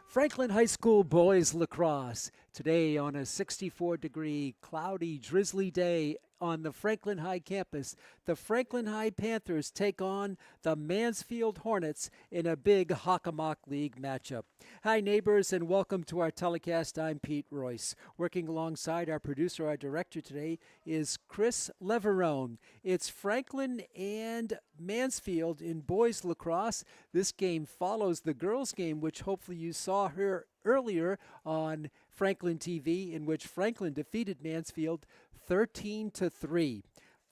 Franklin High School Boys Lacrosse. Today on a 64-degree, cloudy, drizzly day on the Franklin High campus, the Franklin High Panthers take on the Mansfield Hornets in a big Hockomock League matchup. Hi, neighbors, and welcome to our telecast. I'm Pete Royce. Working alongside our producer, our director today is Chris Leverone. It's Franklin and Mansfield in boys lacrosse. This game follows the girls' game, which hopefully you saw her earlier on Franklin TV, in which Franklin defeated Mansfield 13-3.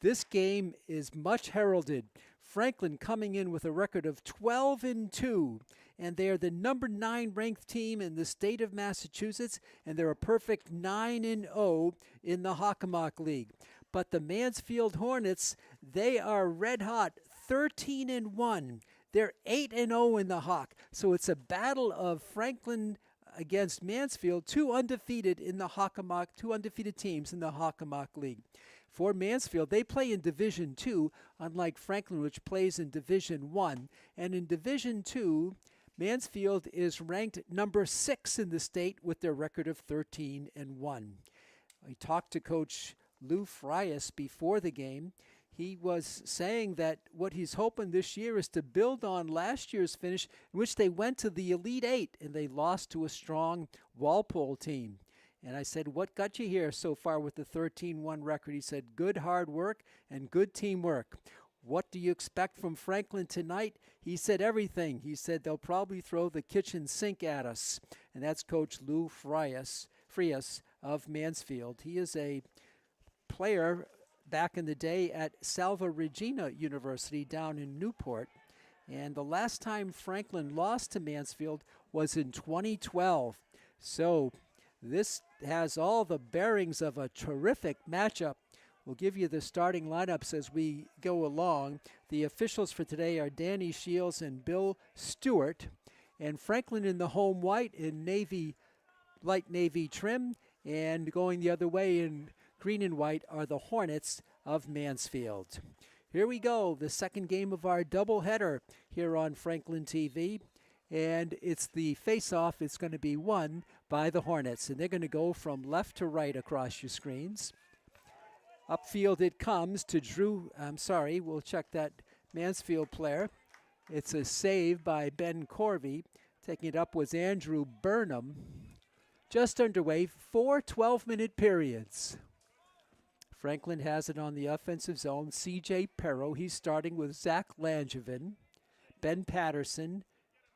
This game is much heralded. Franklin coming in with a record of 12-2, and they're the number 9 ranked team in the state of Massachusetts, and they're a perfect 9-0 in the Hockomock League. But the Mansfield Hornets, they are red hot, 13-1. They're 8-0 in the Hawk. So it's a battle of Franklin against Mansfield, two undefeated teams in the Hockomock League. For Mansfield, they play in Division 2, unlike Franklin, which plays in Division 1. And in Division 2, Mansfield is ranked number 6 in the state with their record of 13-1. I talked to Coach Lou Frias before the game. He was saying that what he's hoping this year is to build on last year's finish, in which they went to the Elite Eight and they lost to a strong Walpole team. And I said, what got you here so far with the 13-1 record? He said, good hard work and good teamwork. What do you expect from Franklin tonight? He said everything. He said they'll probably throw the kitchen sink at us. And that's Coach Lou Frias of Mansfield. He is a player back in the day at Salva Regina University down in Newport. And the last time Franklin lost to Mansfield was in 2012. So this has all the bearings of a terrific matchup. We'll give you the starting lineups as we go along. The officials for today are Danny Shields and Bill Stewart. And Franklin in the home white in light navy trim. And going the other way in green and white are the Hornets of Mansfield. Here we go, the second game of our doubleheader here on Franklin TV. And it's the face-off. It's going to be won by the Hornets. And they're going to go from left to right across your screens. Upfield it comes to we'll check that Mansfield player. It's a save by Ben Corvey. Taking it up was Andrew Burnham. Just underway, 4 12-minute periods. Franklin has it on the offensive zone. C.J. Perro, he's starting with Zach Langevin, Ben Patterson,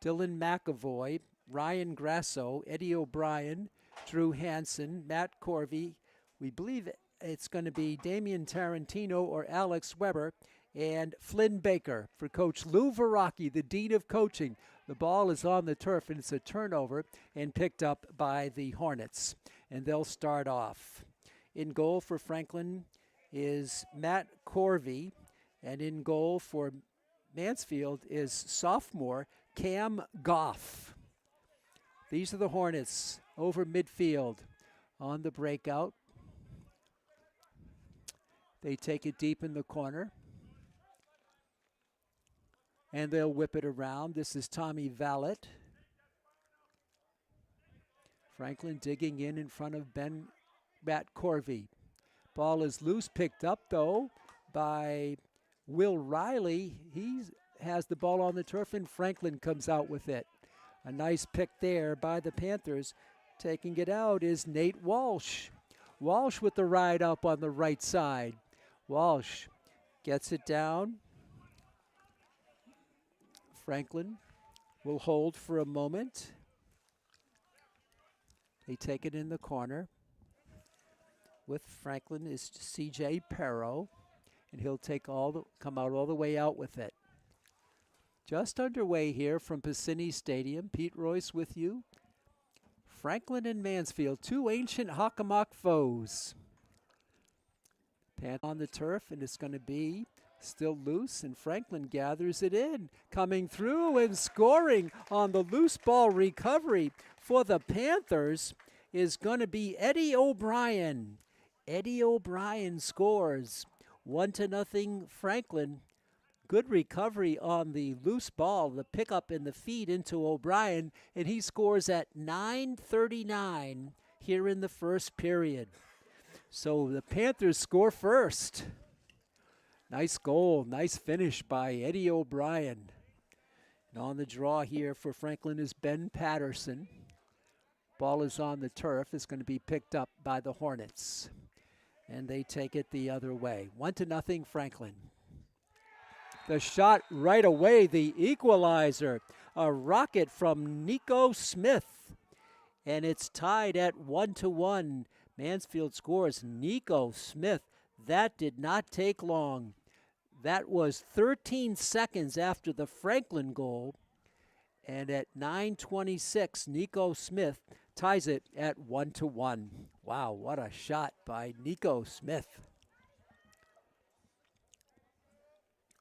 Dylan McAvoy, Ryan Grasso, Eddie O'Brien, Drew Hansen, Matt Corvey. We believe it's going to be Damian Tarantino or Alex Weber, and Flynn Baker for Coach Lou Veracchi, the Dean of Coaching. The ball is on the turf, and it's a turnover and picked up by the Hornets. And they'll start off. In goal for Franklin is Matt Corvey, and in goal for Mansfield is sophomore Cam Goff. These are the Hornets over midfield on the breakout. They take it deep in the corner, and they'll whip it around. This is Tommy Vallet. Franklin digging in front of Matt Corvey. Ball is loose, picked up, though, by Will Riley. He has the ball on the turf, and Franklin comes out with it. A nice pick there by the Panthers. Taking it out is Nate Walsh. Walsh with the ride up on the right side. Walsh gets it down. Franklin will hold for a moment. They take it in the corner. With Franklin is C.J. Perro, and he'll come out all the way out with it. Just underway here from Piscini Stadium. Pete Royce with you. Franklin and Mansfield, two ancient Hockomock foes. Pan on the turf, and it's going to be still loose, and Franklin gathers it in. Coming through and scoring on the loose ball recovery for the Panthers is going to be Eddie O'Brien. Eddie O'Brien scores 1-0 Franklin. Good recovery on the loose ball, the pickup and the feed into O'Brien, and he scores at 9:39 here in the first period. So the Panthers score first. Nice goal, nice finish by Eddie O'Brien. And on the draw here for Franklin is Ben Patterson. Ball is on the turf. It's going to be picked up by the Hornets. And they take it the other way. 1-0 Franklin. The shot right away, the equalizer. A rocket from Nico Smith. And it's tied at 1-1. Mansfield scores. Nico Smith. That did not take long. That was 13 seconds after the Franklin goal. And at 9:26, Nico Smith ties it at 1-1. Wow, what a shot by Nico Smith.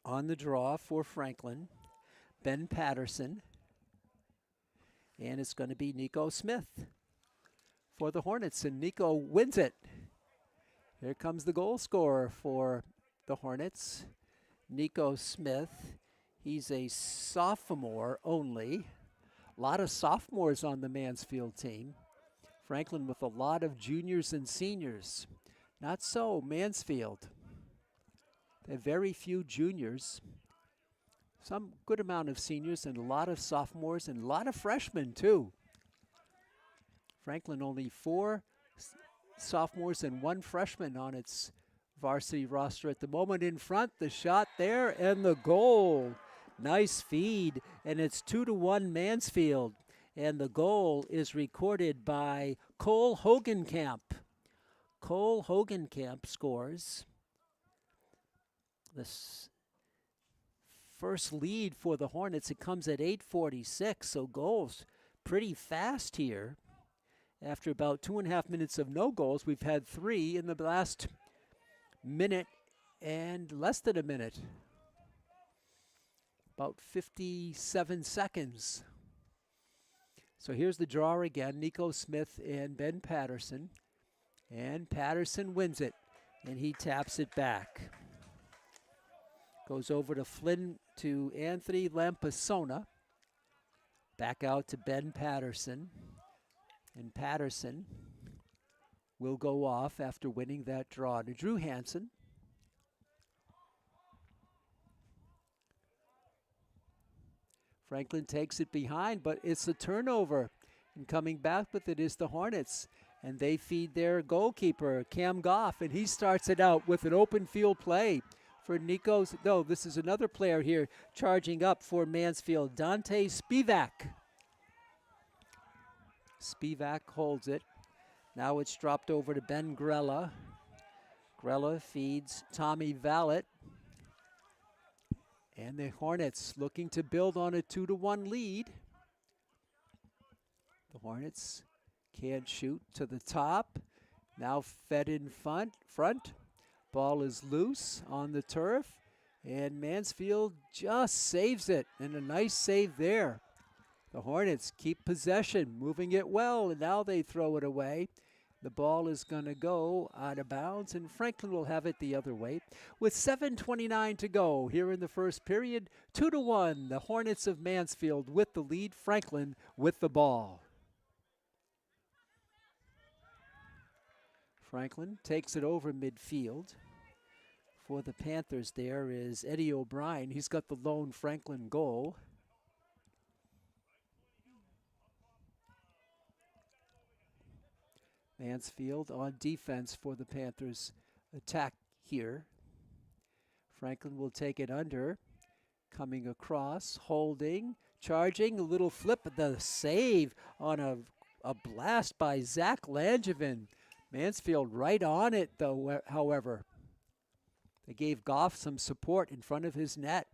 On the draw for Franklin, Ben Patterson. And it's going to be Nico Smith for the Hornets, and Nico wins it. Here comes the goal scorer for the Hornets, Nico Smith. He's a sophomore only. A lot of sophomores on the Mansfield team. Franklin with a lot of juniors and seniors. Not so Mansfield. They have very few juniors. Some good amount of seniors and a lot of sophomores and a lot of freshmen too. Franklin only 4 sophomores and 1 freshman on its varsity roster at the moment. In front, the shot there and the goal. Nice feed, and it's 2-1 Mansfield. And the goal is recorded by Cole Hogenkamp. Cole Hogenkamp scores. This first lead for the Hornets, it comes at 8:46, so goals pretty fast here. After about 2.5 minutes of no goals, we've had 3 in the last minute and less than a minute. About 57 seconds. So here's the draw again, Nico Smith and Ben Patterson. And Patterson wins it, and he taps it back. Goes over to Anthony Lampasona. Back out to Ben Patterson. And Patterson will go off after winning that draw to Drew Hansen. Franklin takes it behind, but it's a turnover. And coming back with it is the Hornets. And they feed their goalkeeper, Cam Goff, and he starts it out with an open field play for Nico's. No, this is another player here charging up for Mansfield, Dante Spivak. Spivak holds it. Now it's dropped over to Ben Grella. Grella feeds Tommy Vallet. And the Hornets looking to build on a 2-1 lead. The Hornets can't shoot to the top. Now fed in front. Ball is loose on the turf. And Mansfield just saves it. And a nice save there. The Hornets keep possession, moving it well, and now they throw it away. The ball is going to go out of bounds, and Franklin will have it the other way. With 7:29 to go here in the first period, 2-1, the Hornets of Mansfield with the lead, Franklin with the ball. Franklin takes it over midfield. For the Panthers there is Eddie O'Brien. He's got the lone Franklin goal. Mansfield on defense for the Panthers attack here. Franklin will take it under, coming across, holding, charging, a little flip, the save on a blast by Zach Langevin. Mansfield right on it though, however. They gave Goff some support in front of his net.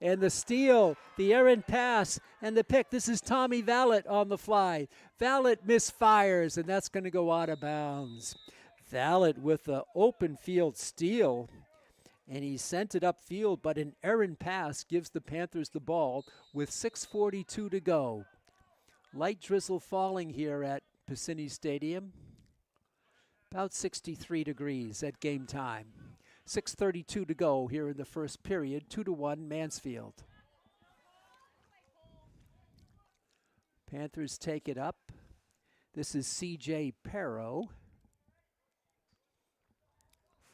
And the steal, the errant pass, and the pick. This is Tommy Vallet on the fly. Vallet misfires, and that's going to go out of bounds. Vallet with the open field steal, and he sent it upfield, but an errant pass gives the Panthers the ball with 6:42 to go. Light drizzle falling here at Piscini Stadium. About 63 degrees at game time. 6:32 to go here in the first period. 2-1 Mansfield. Panthers take it up. This is C.J. Perro.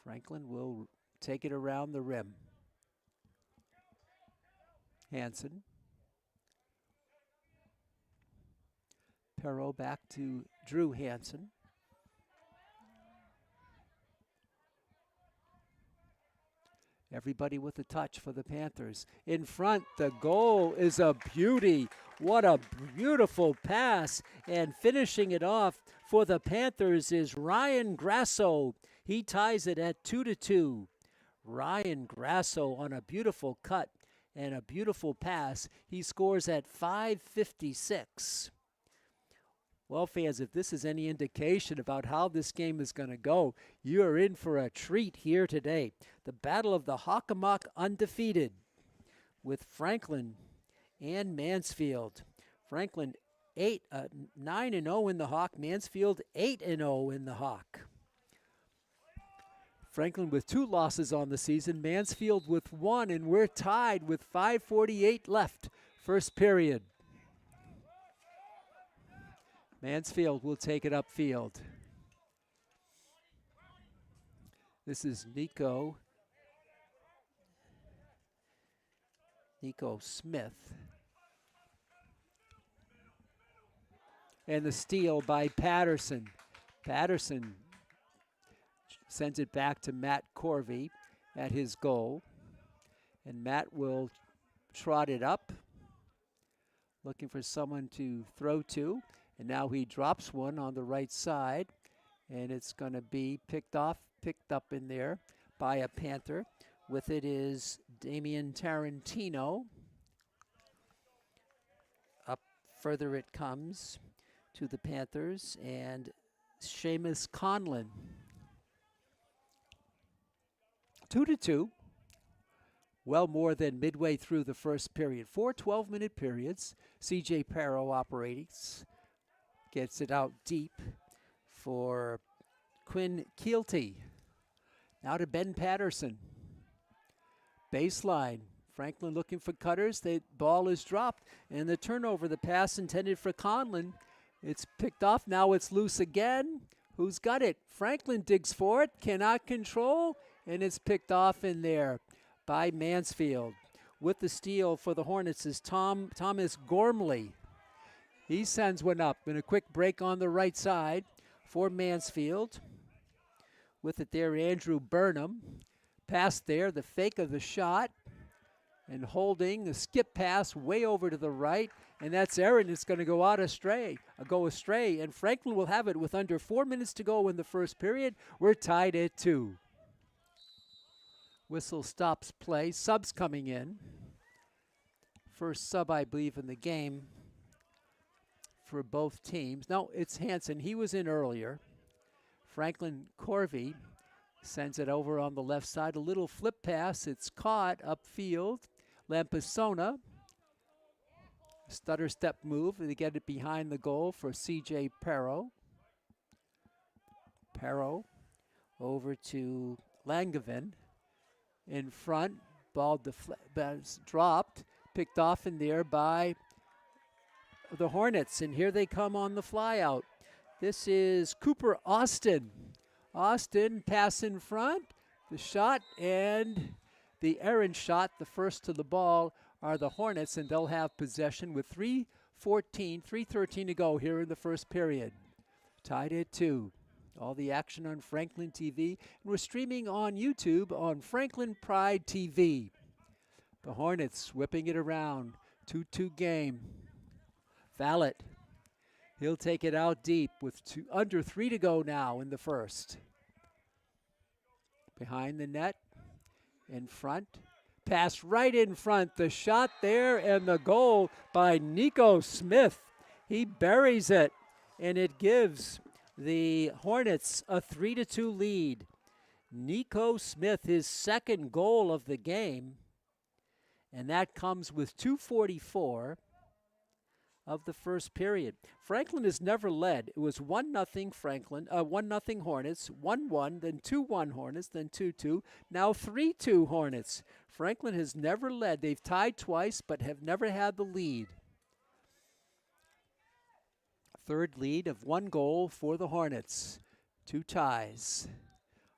Franklin will take it around the rim. Hansen. Perro back to Drew Hansen. Everybody with a touch for the Panthers. In front, the goal is a beauty. What a beautiful pass. And finishing it off for the Panthers is Ryan Grasso. He ties it at 2-2. Ryan Grasso on a beautiful cut and a beautiful pass. He scores at 5:56. Well, fans, if this is any indication about how this game is going to go, you are in for a treat here today. The Battle of the Hockomock undefeated with Franklin and Mansfield. Franklin 9-0 in the Hawk. Mansfield 8-0 in the Hawk. Franklin with 2 losses on the season. Mansfield with 1, and we're tied with 5:48 left. First period. Mansfield will take it upfield. This is Nico Smith. And the steal by Patterson. Patterson sends it back to Matt Corvey at his goal. And Matt will trot it up, looking for someone to throw to. And now he drops one on the right side, and it's going to be picked up in there by a Panther. With it is Damian Tarantino. Up further it comes to the Panthers, and Seamus Conlon. 2-2. Well more than midway through the first period. 4 12-minute periods. C.J. Perro operates. Gets it out deep for Quinn Keelty. Now to Ben Patterson. Baseline. Franklin looking for cutters. The ball is dropped. And the turnover, the pass intended for Conlon. It's picked off. Now it's loose again. Who's got it? Franklin digs for it. Cannot control. And it's picked off in there by Mansfield. With the steal for the Hornets is Thomas Gormley. He sends one up in a quick break on the right side for Mansfield. With it there, Andrew Burnham. Pass there, the fake of the shot. And holding the skip pass way over to the right. And that's Aaron. It's going to go astray. And Franklin will have it with under 4 minutes to go in the first period. We're tied at 2. Whistle stops play. Subs coming in. First sub, I believe, in the game for both teams. No, it's Hansen. He was in earlier. Franklin Corvey sends it over on the left side. A little flip pass. It's caught upfield. Lampasona. Stutter step move to get it behind the goal for C.J. Perro. Perro over to Langevin. In front. Ball dropped. Picked off in there by the Hornets, and here they come on the flyout. This is Cooper Austin. Austin pass in front, the shot, and the errant shot, the first to the ball, are the Hornets, and they'll have possession with 3:13 to go here in the first period. Tied at 2. All the action on Franklin TV, and we're streaming on YouTube on Franklin Pride TV. The Hornets whipping it around. 2-2 game. Vallet. He'll take it out deep with under 3 to go now in the first. Behind the net. In front. Pass right in front. The shot there and the goal by Nico Smith. He buries it, and it gives the Hornets a 3-2 lead. Nico Smith, his second goal of the game. And that comes with 2:44 of the first period. Franklin has never led. It was 1-0 Franklin, 1-0 Hornets, 1-1, then 2-1 Hornets, then 2-2, now 3-2 Hornets. Franklin has never led. They've tied twice, but have never had the lead. Third lead of 1 goal for the Hornets. 2 ties.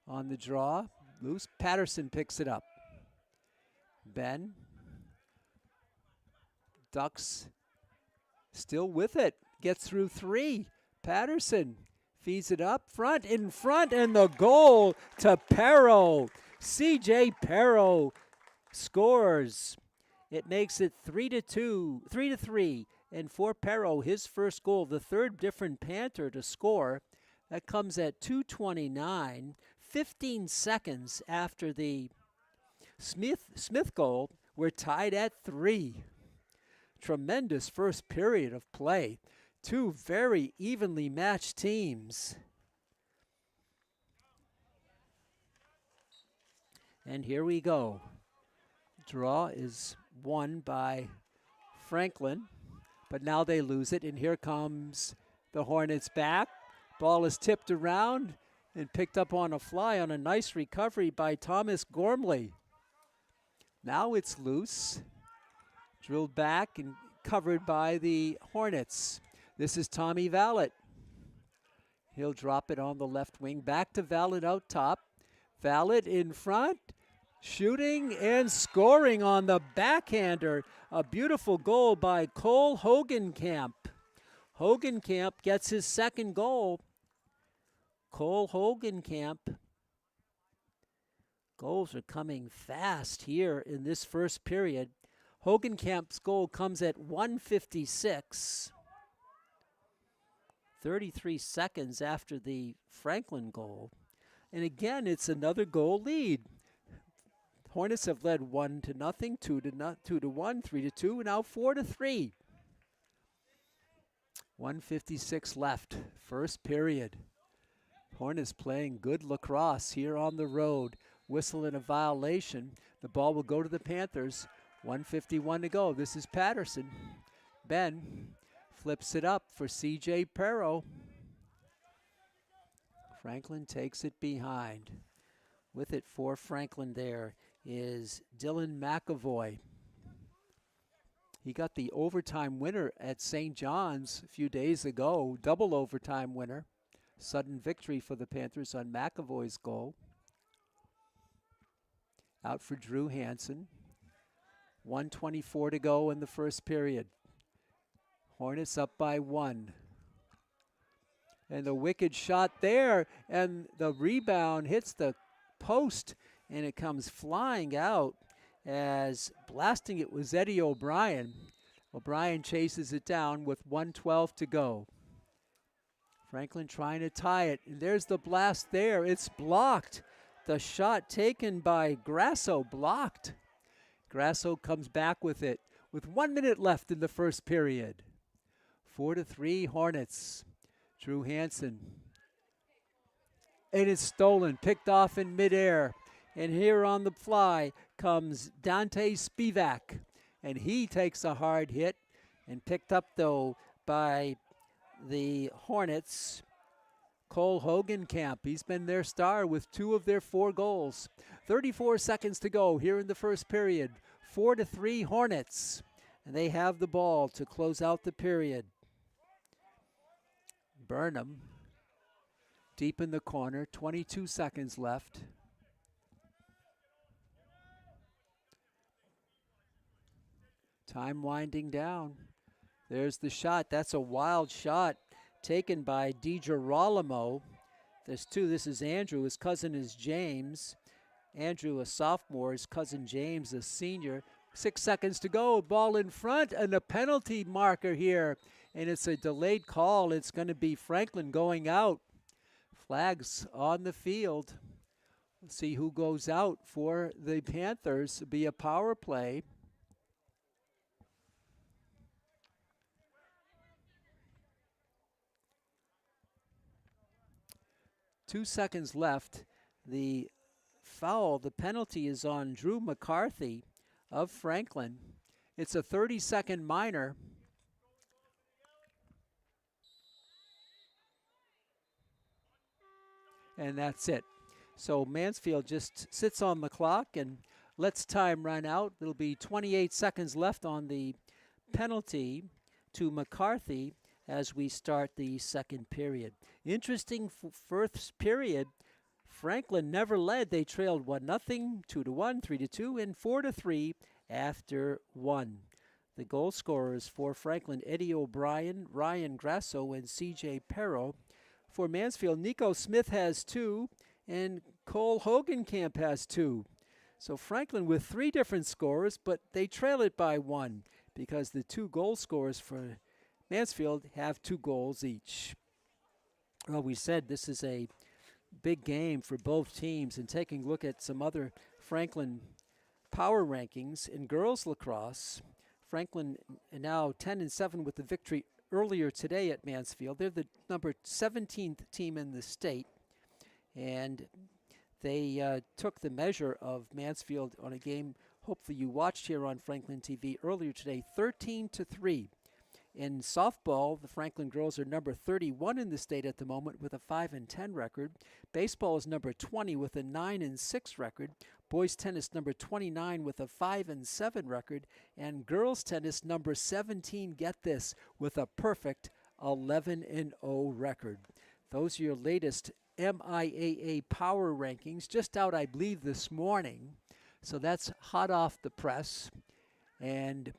On the draw, loose. Patterson picks it up. Ben ducks, still with it, gets through 3. Patterson feeds it up front, in front, and the goal to Perro. CJ Perro scores. It makes it 3-3, and for Perro, his first goal, the third different Panther to score. That comes at 2:29, 15 seconds after the Smith goal. We're tied at 3. Tremendous first period of play. 2 very evenly matched teams. And here we go. Draw is won by Franklin, but now they lose it, and here comes the Hornets back. Ball is tipped around and picked up on a fly on a nice recovery by Thomas Gormley. Now it's loose. Drilled back and covered by the Hornets. This is Tommy Vallet. He'll drop it on the left wing. Back to Vallet out top. Vallet in front, shooting and scoring on the backhander. A beautiful goal by Cole Hogenkamp. Hogenkamp gets his second goal. Cole Hogenkamp. Goals are coming fast here in this first period. Hogenkamp's goal comes at 1:56. 33 seconds after the Franklin goal. And again, it's another goal lead. Hornets have led 1-0, 2-1, 3-2, and now 4-3. 1:56 left, first period. Hornets playing good lacrosse here on the road. Whistle and a violation. The ball will go to the Panthers. 1:51 to go. This is Patterson. Ben flips it up for CJ Perro. Franklin takes it behind. With it for Franklin there is Dylan McAvoy. He got the overtime winner at St. John's a few days ago. Double overtime winner. Sudden victory for the Panthers on McAvoy's goal. Out for Drew Hansen. 1:24 to go in the first period. Hornets up by 1. And the wicked shot there, and the rebound hits the post, and it comes flying out as blasting it was Eddie O'Brien. O'Brien chases it down with 1:12 to go. Franklin trying to tie it, and there's the blast there. It's blocked. The shot taken by Grasso blocked. Grasso comes back with it with 1 minute left in the first period. 4-3 Hornets. Drew Hansen. It is stolen, picked off in midair. And here on the fly comes Dante Spivak. And he takes a hard hit and picked up, though, by the Hornets. Cole Hogenkamp, he's been their star with 2 of their 4 goals. 34 seconds to go here in the first period. 4-3 Hornets. And they have the ball to close out the period. Burnham deep in the corner, 22 seconds left. Time winding down. There's the shot. That's a wild shot taken by DiGirolamo. There's 2. This is Andrew. His cousin is James. Andrew, a sophomore. His cousin James, a senior. 6 seconds to go. Ball in front, and a penalty marker here. And it's a delayed call. It's going to be Franklin going out. Flags on the field. We'll see who goes out for the Panthers. It'll be a power play. Two seconds left. The foul, the penalty is on Drew McCarthy of Franklin. It's a 30-second minor. and that's it. So Mansfield just sits on the clock and lets time run out. There'll be 28 seconds left on the penalty to McCarthy as we start the second period. Interesting first period. Franklin never led. They trailed 1-0, 2-1, 3-2, and 4-3 after 1. The goal scorers for Franklin, Eddie O'Brien, Ryan Grasso, and C.J. Perro. For Mansfield, Nico Smith has 2, and Cole Hogenkamp has 2. So Franklin with 3 different scorers, but they trail it by 1 because the 2 goal scorers for Mansfield have 2 goals each. Well, we said this is a big game for both teams, and taking a look at some other Franklin power rankings in girls lacrosse, Franklin now 10-7 with the victory earlier today at Mansfield. They're the number 17th team in the state, and they took the measure of Mansfield on a game hopefully you watched here on Franklin TV earlier today, 13-3. In softball, the Franklin girls are number 31 in the state at the moment with a 5-10 record. Baseball is number 20 with a 9-6 record. Boys tennis number 29 with a 5-7 record. And girls tennis number 17, get this, with a perfect 11-0 record. Those are your latest MIAA power rankings, just out, I believe, this morning. So that's hot off the press. And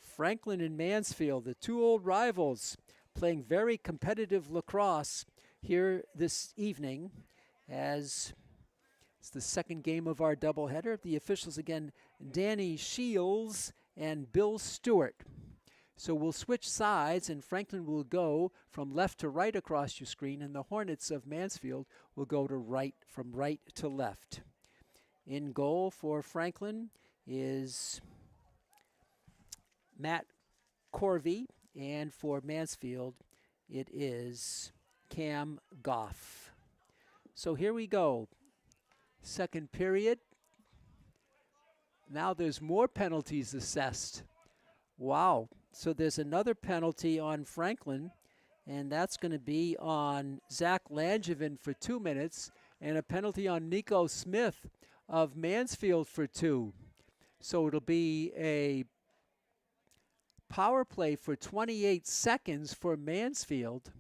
Franklin and Mansfield, the 2 old rivals, playing very competitive lacrosse here this evening as it's the second game of our doubleheader. The officials again, Danny Shields and Bill Stewart. So we'll switch sides, and Franklin will go from left to right across your screen, and the Hornets of Mansfield will go to right, from right to left. In goal for Franklin is Matt Corvey, and for Mansfield, it is Cam Goff. So here we go. Second period. Now there's more penalties assessed. Wow. So there's another penalty on Franklin, and that's going to be on Zach Langevin for 2 minutes, and a penalty on Nico Smith of Mansfield for 2. So it'll be a power play for 28 seconds for Mansfield,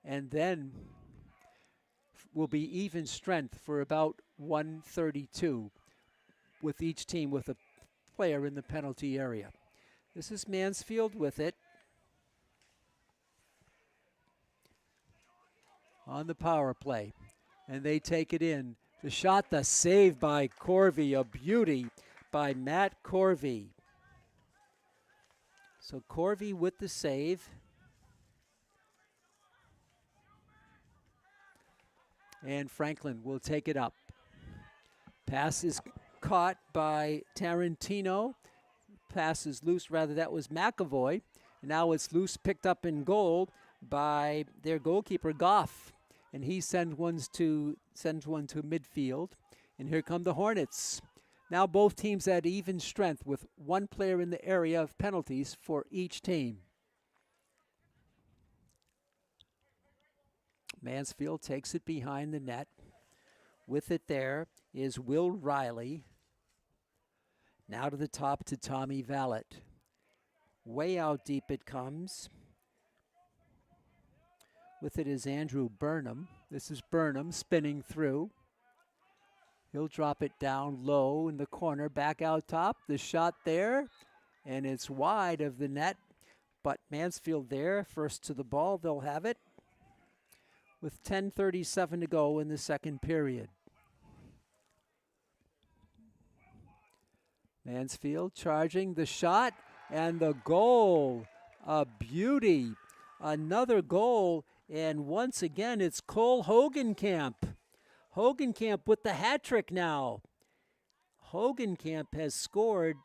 and then will be even strength for about 132 with each team with a player in the penalty area. This is Mansfield with it on the power play, and they take it in. The shot, the save by Corvey, a beauty by Matt Corvey. So Corvey with the save. And Franklin will take it up. Pass is caught by Tarantino. Pass is loose, rather that was McAvoy. Now it's loose, picked up in goal by their goalkeeper, Goff. And he sends one to midfield. And here come the Hornets. Now both teams at even strength with one player in the area of penalties for each team. Mansfield takes it behind the net. With it there is Will Riley. Now to the top to Tommy Vallet. Way out deep it comes. With it is Andrew Burnham. This is Burnham spinning through. He'll drop it down low in the corner, back out top. The shot there, and it's wide of the net. But Mansfield there, first to the ball, they'll have it. With 10:37 to go in the second period. Mansfield charging the shot, and the goal. A beauty. Another goal, and once again, it's Cole Hogenkamp. Hogenkamp with the hat trick now. Hogenkamp has scored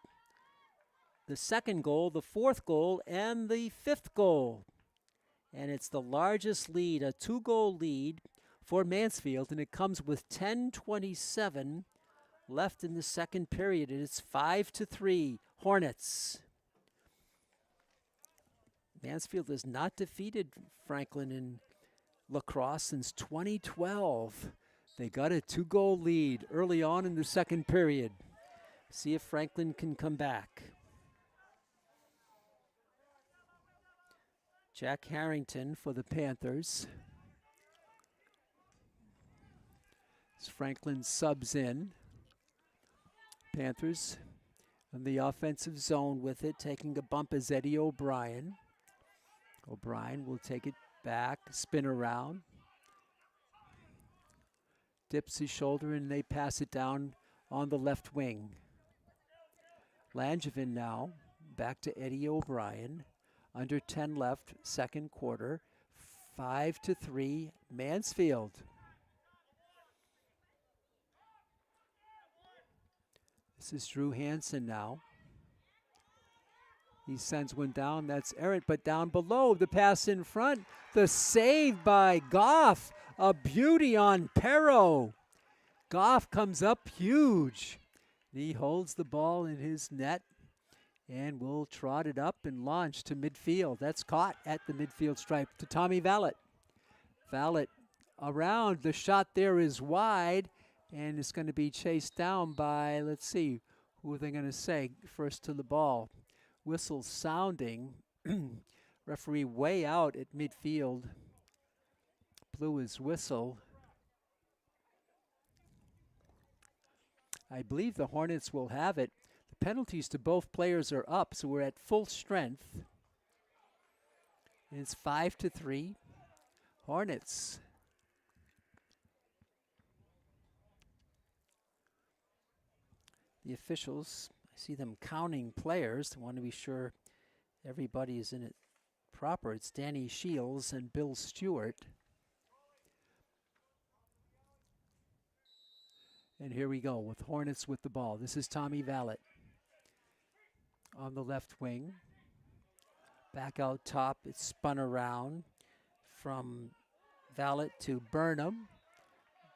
the second goal, the fourth goal, and the fifth goal. And it's the largest lead, a 2-goal lead for Mansfield, and it comes with 10:27 left in the second period, and it's 5-3 Hornets. Mansfield has not defeated Franklin in Lacrosse since 2012. They got a 2-goal lead early on in the second period. See if Franklin can come back. Jack Harrington for the Panthers. As Franklin subs in. Panthers in the offensive zone with it. Taking a bump is Eddie O'Brien. O'Brien will take it back, spin around. Dips his shoulder and they pass it down on the left wing. Langevin now back to Eddie O'Brien. Under 10 left, second quarter. 5-3, Mansfield. This is Drew Hansen now. He sends one down, that's Errant, but down below, the pass in front. The save by Goff, a beauty on Perro. Goff comes up huge. He holds the ball in his net and will trot it up and launch to midfield. That's caught at the midfield stripe to Tommy Vallet. Vallet around, the shot there is wide, and it's going to be chased down by, let's see, who are they going to say first to the ball? Whistle sounding. Referee way out at midfield. Blew his whistle. I believe the Hornets will have it. The penalties to both players are up, so we're at full strength. And it's 5-3. Hornets. The officials, I see them counting players. They want to be sure everybody is in it proper. It's Danny Shields and Bill Stewart. And here we go with Hornets with the ball. This is Tommy Vallet on the left wing. Back out top, it's spun around from Vallet to Burnham.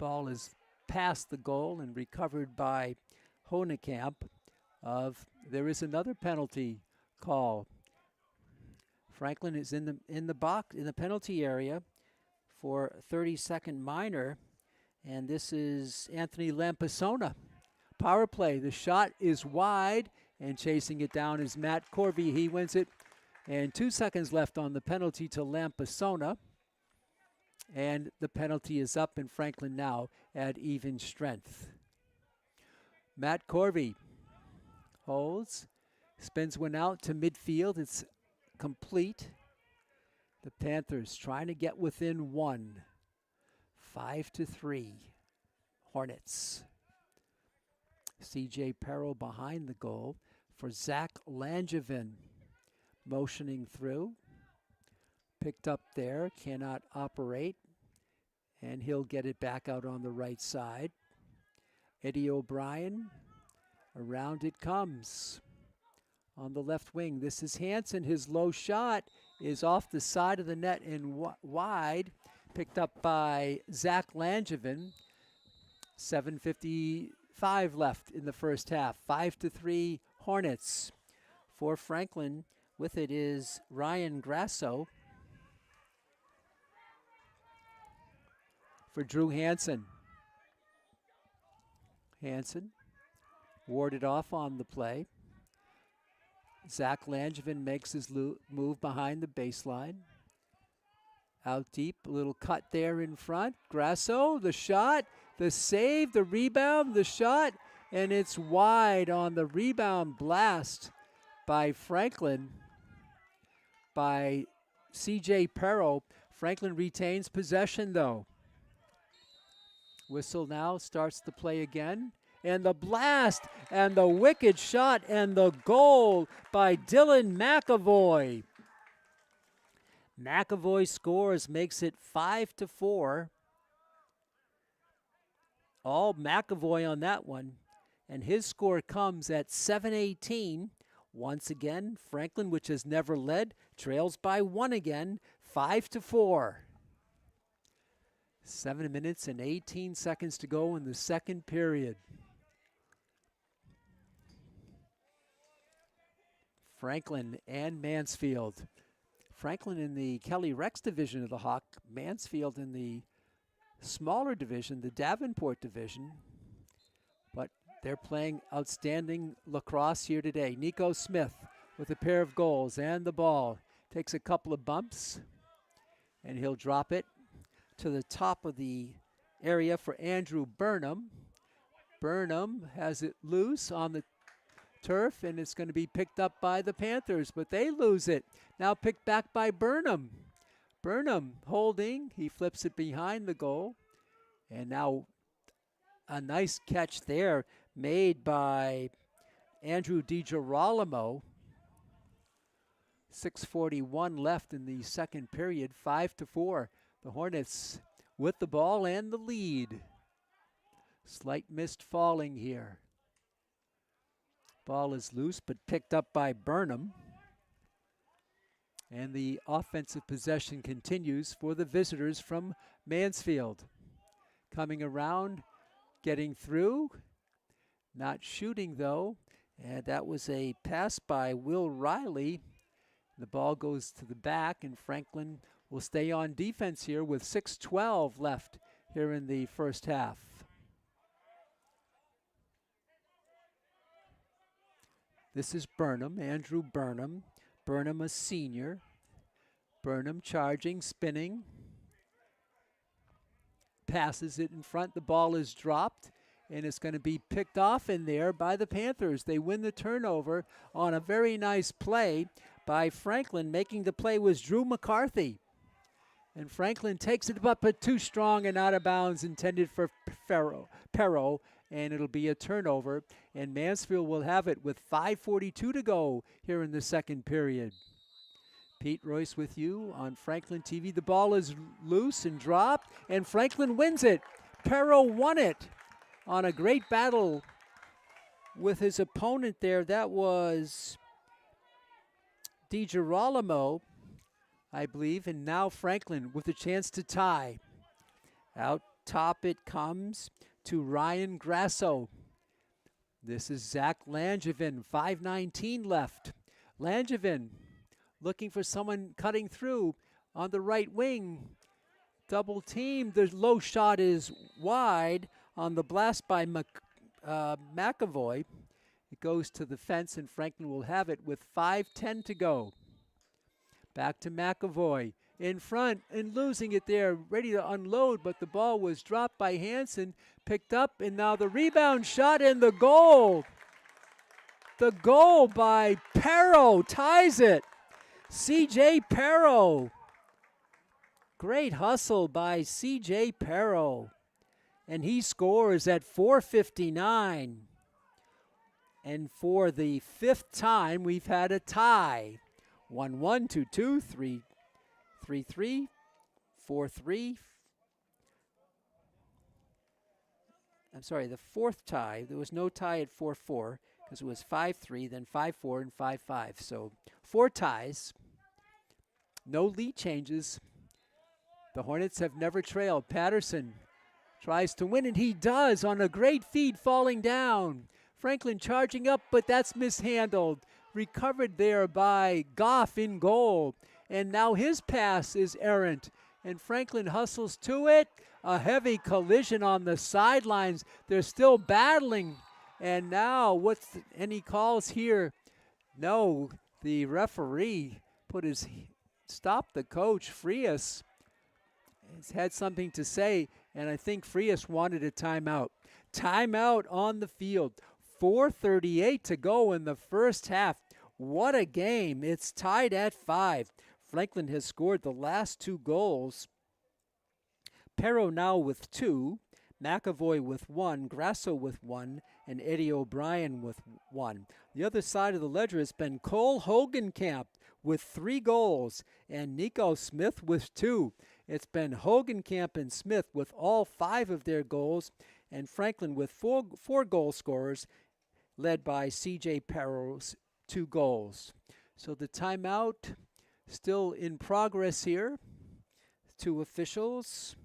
Ball is past the goal and recovered by Honekamp. There is another penalty call. Franklin is in the penalty area for a 30-second minor. And this is Anthony Lampasona. Power play. The shot is wide, and chasing it down is Matt Corvey. He wins it. And 2 seconds left on the penalty to Lampasona. And the penalty is up, and Franklin now at even strength. Matt Corvey holds, spins one out to midfield. It's complete. The Panthers trying to get within one. 5-3, Hornets. C.J. Perro behind the goal for Zach Langevin. Motioning through. Picked up there, cannot operate. And he'll get it back out on the right side. Eddie O'Brien, around it comes. On the left wing, this is Hansen. His low shot is off the side of the net and wide. Picked up by Zach Langevin. 7:55 left in the first half. 5-3 Hornets. For Franklin, with it is Ryan Grasso. For Drew Hansen. Hansen warded off on the play. Zach Langevin makes his move behind the baseline. Out deep, a little cut there in front. Grasso, the shot, the save, the rebound, the shot, and it's wide on the rebound blast by Franklin, by C.J. Perro. Franklin retains possession, though. Whistle now starts the play again. And the blast, and the wicked shot, and the goal by Dylan McAvoy. McAvoy scores, makes it 5-4. All McAvoy on that one. And his score comes at 7:18. Once again, Franklin, which has never led, trails by 1 again, 5-4. 7 minutes and 18 seconds to go in the second period. Franklin and Mansfield Franklin in the Kelly Rex division of the Hawk, Mansfield in the smaller division, the Davenport division. But they're playing outstanding lacrosse here today. Nico Smith with a pair of goals and the ball. Takes a couple of bumps, and he'll drop it to the top of the area for Andrew Burnham. Burnham has it loose on the turf, and it's going to be picked up by the Panthers, but they lose it. Now picked back by Burnham. Burnham holding. He flips it behind the goal, and now a nice catch there made by Andrew DiGirolamo. 6:41 left in the second period, 5-4. The Hornets with the ball and the lead. Slight mist falling here. Ball is loose but picked up by Burnham. And the offensive possession continues for the visitors from Mansfield. Coming around, getting through, not shooting though. And that was a pass by Will Riley. The ball goes to the back, and Franklin will stay on defense here with 6:12 left here in the first half. This is Burnham, Andrew Burnham. Burnham, a senior. Burnham charging, spinning. Passes it in front. The ball is dropped, and it's going to be picked off in there by the Panthers. They win the turnover on a very nice play by Franklin. Making the play was Drew McCarthy. And Franklin takes it up, but too strong and out of bounds, intended for Perro, and it'll be a turnover. And Mansfield will have it with 5:42 to go here in the second period. Pete Royce with you on Franklin TV. The ball is loose and dropped, and Franklin wins it. Perro won it on a great battle with his opponent there. That was DiGirolamo, I believe, and now Franklin with a chance to tie. Out top it comes to Ryan Grasso. This is Zach Langevin, 5:19 left. Langevin looking for someone cutting through on the right wing. Double team. The low shot is wide on the blast by McAvoy. It goes to the fence, and Franklin will have it with 5:10 to go. Back to McAvoy in front and losing it there, ready to unload, but the ball was dropped by Hansen, picked up, and now the rebound shot and the goal. The goal by Perro ties it. C.J. Perro. Great hustle by C.J. Perro. And he scores at 4:59. And for the fifth time, we've had a tie. 1-1, 2-2, 3-3, 4-3. I'm sorry, the fourth tie. There was no tie at 4-4 because it was 5-3, then 5-4, and 5-5. So 4 ties. No lead changes. The Hornets have never trailed. Patterson tries to win, and he does on a great feed falling down. Franklin charging up, but that's mishandled. Recovered there by Goff in goal. And now his pass is errant. And Franklin hustles to it. A heavy collision on the sidelines. They're still battling. And now any calls here? No, the referee stopped the coach, Frias. He's had something to say, and I think Frias wanted a timeout. Timeout on the field. 4:38 to go in the first half. What a game. It's tied at 5. Franklin has scored the last 2 goals. Perro now with 2, McAvoy with 1, Grasso with 1, and Eddie O'Brien with 1. The other side of the ledger has been Cole Hogenkamp with 3 goals and Nico Smith with 2. It's been Hogenkamp and Smith with all 5 of their goals, and Franklin with 4 goal scorers, led by C.J. Perro's 2 goals. So the timeout still in progress here. 2 officials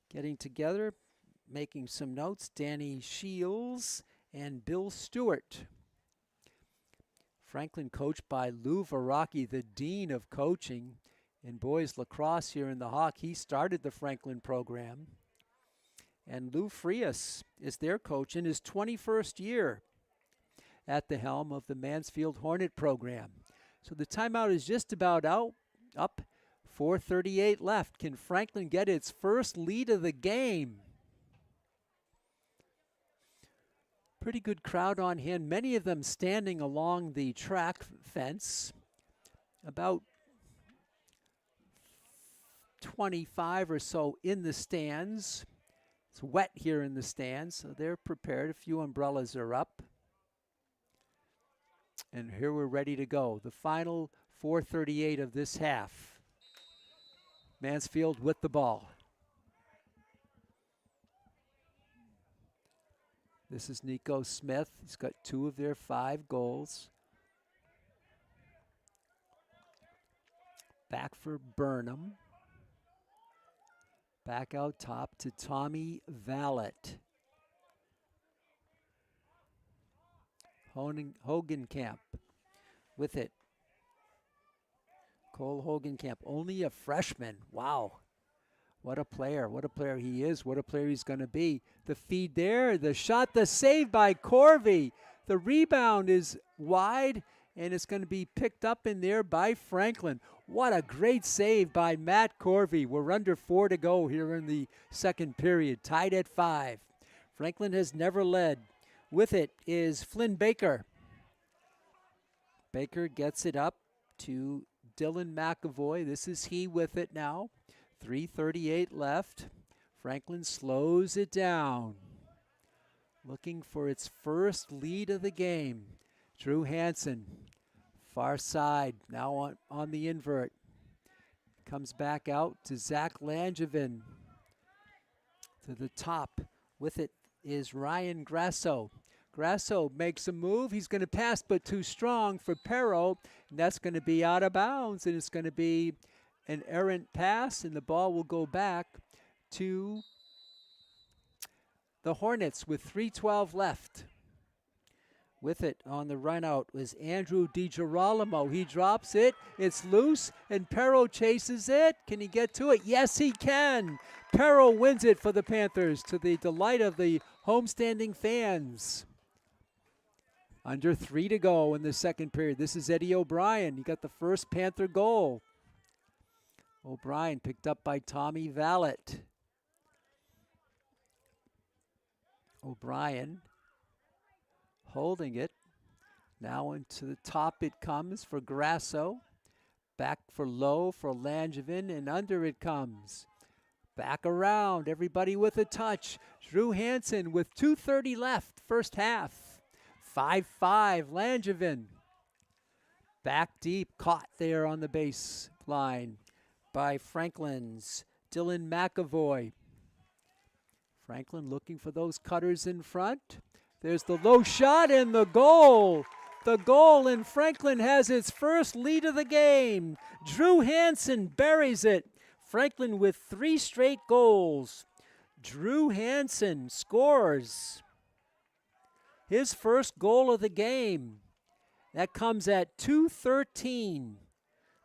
getting together, making some notes. Danny Shields and Bill Stewart. Franklin coached by Lou Verrocchi, the dean of coaching in boys lacrosse here in the Hawk. He started the Franklin program. And Lou Frias is their coach in his 21st year at the helm of the Mansfield Hornet program. So the timeout is just about up. 4:38 left. Can Franklin get its first lead of the game? Pretty good crowd on hand, many of them standing along the track fence. About 25 or so in the stands. It's wet here in the stands, so they're prepared. A few umbrellas are up. And here we're ready to go. The final 4:38 of this half. Mansfield with the ball. This is Nico Smith. He's got 2 of their 5 goals. Back for Burnham. Back out top to Tommy Vallet. Hogenkamp with it. Cole Hogenkamp, only a freshman. Wow. What a player. What a player he is. What a player he's going to be. The feed there, the shot, the save by Corvey. The rebound is wide, and it's going to be picked up in there by Franklin. What a great save by Matt Corvey. We're under 4 to go here in the second period, tied at 5. Franklin has never led. With it is Flynn Baker. Baker gets it up to Dylan McAvoy. This is he with it now. 3:38 left. Franklin slows it down. Looking for its first lead of the game. Drew Hansen, far side, now on the invert. Comes back out to Zach Langevin. To the top. With it is Ryan Grasso. Grasso makes a move. He's going to pass, but too strong for Perro. And that's going to be out of bounds, and it's going to be an errant pass, and the ball will go back to the Hornets with 3:12 left. With it on the run out was Andrew DiGirolamo. He drops it. It's loose, and Perro chases it. Can he get to it? Yes, he can. Perro wins it for the Panthers to the delight of the homestanding fans. Under 3 to go in the second period. This is Eddie O'Brien. He got the first Panther goal. O'Brien picked up by Tommy Vallet. O'Brien holding it. Now into the top it comes for Grasso. Back for Lowe for Langevin, and under it comes. Back around, everybody with a touch. Drew Hansen with 2:30 left, first half. 5-5, Langevin. Back deep, caught there on the baseline by Franklin's Dylan McAvoy. Franklin looking for those cutters in front. There's the low shot and the goal. The goal, and Franklin has its first lead of the game. Drew Hansen buries it. Franklin with 3 straight goals. Drew Hansen scores his first goal of the game. That comes at 2:13.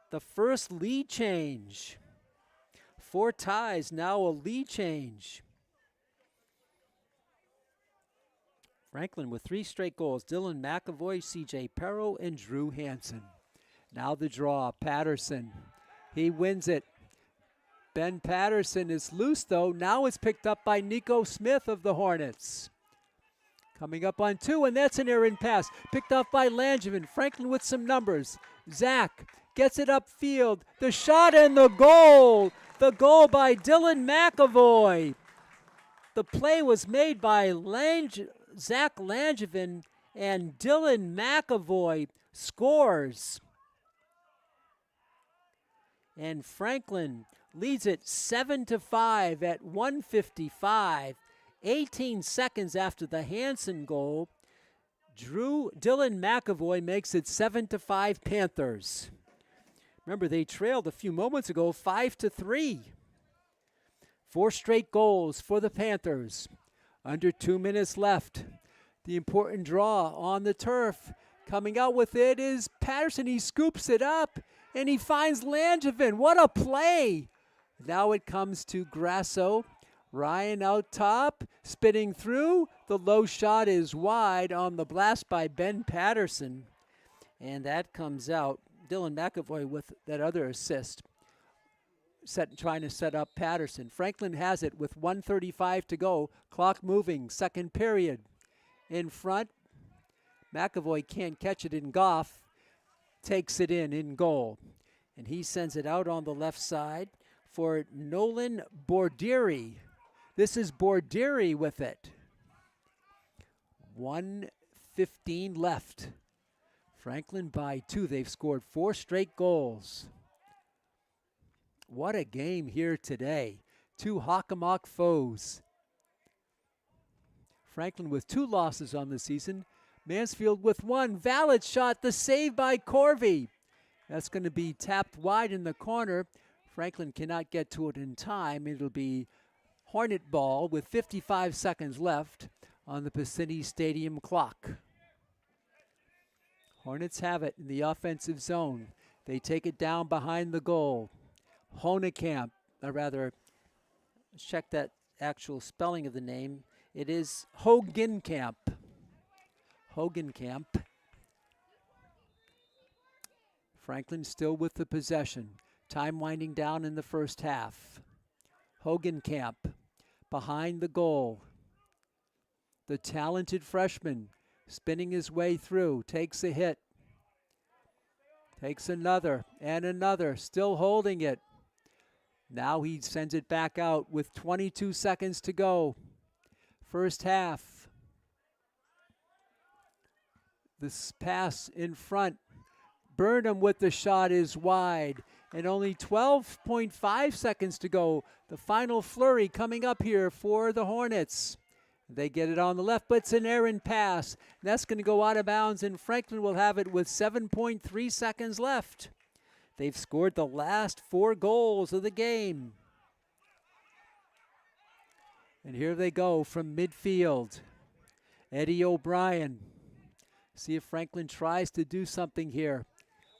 The first lead change. 4 ties, now a lead change. Franklin with 3 straight goals. Dylan McAvoy, C.J. Perro, and Drew Hansen. Now the draw, Patterson. He wins it. Ben Patterson is loose, though. Now it's picked up by Nico Smith of the Hornets. Coming up on 2, and that's an errant pass. Picked off by Langevin. Franklin with some numbers. Zach gets it upfield. The shot and the goal. The goal by Dylan McAvoy. The play was made by Zach Langevin, and Dylan McAvoy scores. And Franklin leads it 7-5 at 1:55. 18 seconds after the Hansen goal. Dylan McAvoy makes it 7-5 Panthers. Remember, they trailed a few moments ago 5-3. 4 straight goals for the Panthers. Under 2 minutes left. The important draw on the turf. Coming out with it is Patterson. He scoops it up, and he finds Langevin. What a play! Now it comes to Grasso. Ryan out top, spinning through. The low shot is wide on the blast by Ben Patterson. And that comes out. Dylan McAvoy with that other assist, trying to set up Patterson. Franklin has it with 1:35 to go. Clock moving, second period. In front, McAvoy can't catch it in Goff. Takes it in goal. And he sends it out on the left side for Nolan Bordieri. This is Bordieri with it. 1:15 left. Franklin by 2. They've scored 4 straight goals. What a game here today. 2 Hockomock foes. Franklin with 2 losses on the season. Mansfield with 1. Valid shot, the save by Corvey. That's going to be tapped wide in the corner. Franklin cannot get to it in time. It'll be Hornet ball with 55 seconds left on the Pacini Stadium clock. Hornets have it in the offensive zone. They take it down behind the goal. Honekamp, or rather, check that actual spelling of the name. It is Hogenkamp. Hogenkamp. Franklin still with the possession. Time winding down in the first half. Hogenkamp behind the goal. The talented freshman spinning his way through, takes a hit. Takes another and another, still holding it. Now he sends it back out with 22 seconds to go. First half. This pass in front. Burnham with the shot is wide. And only 12.5 seconds to go. The final flurry coming up here for the Hornets. They get it on the left, but it's an errant pass. That's going to go out of bounds, and Franklin will have it with 7.3 seconds left. They've scored the last 4 goals of the game. And here they go from midfield. Eddie O'Brien. See if Franklin tries to do something here.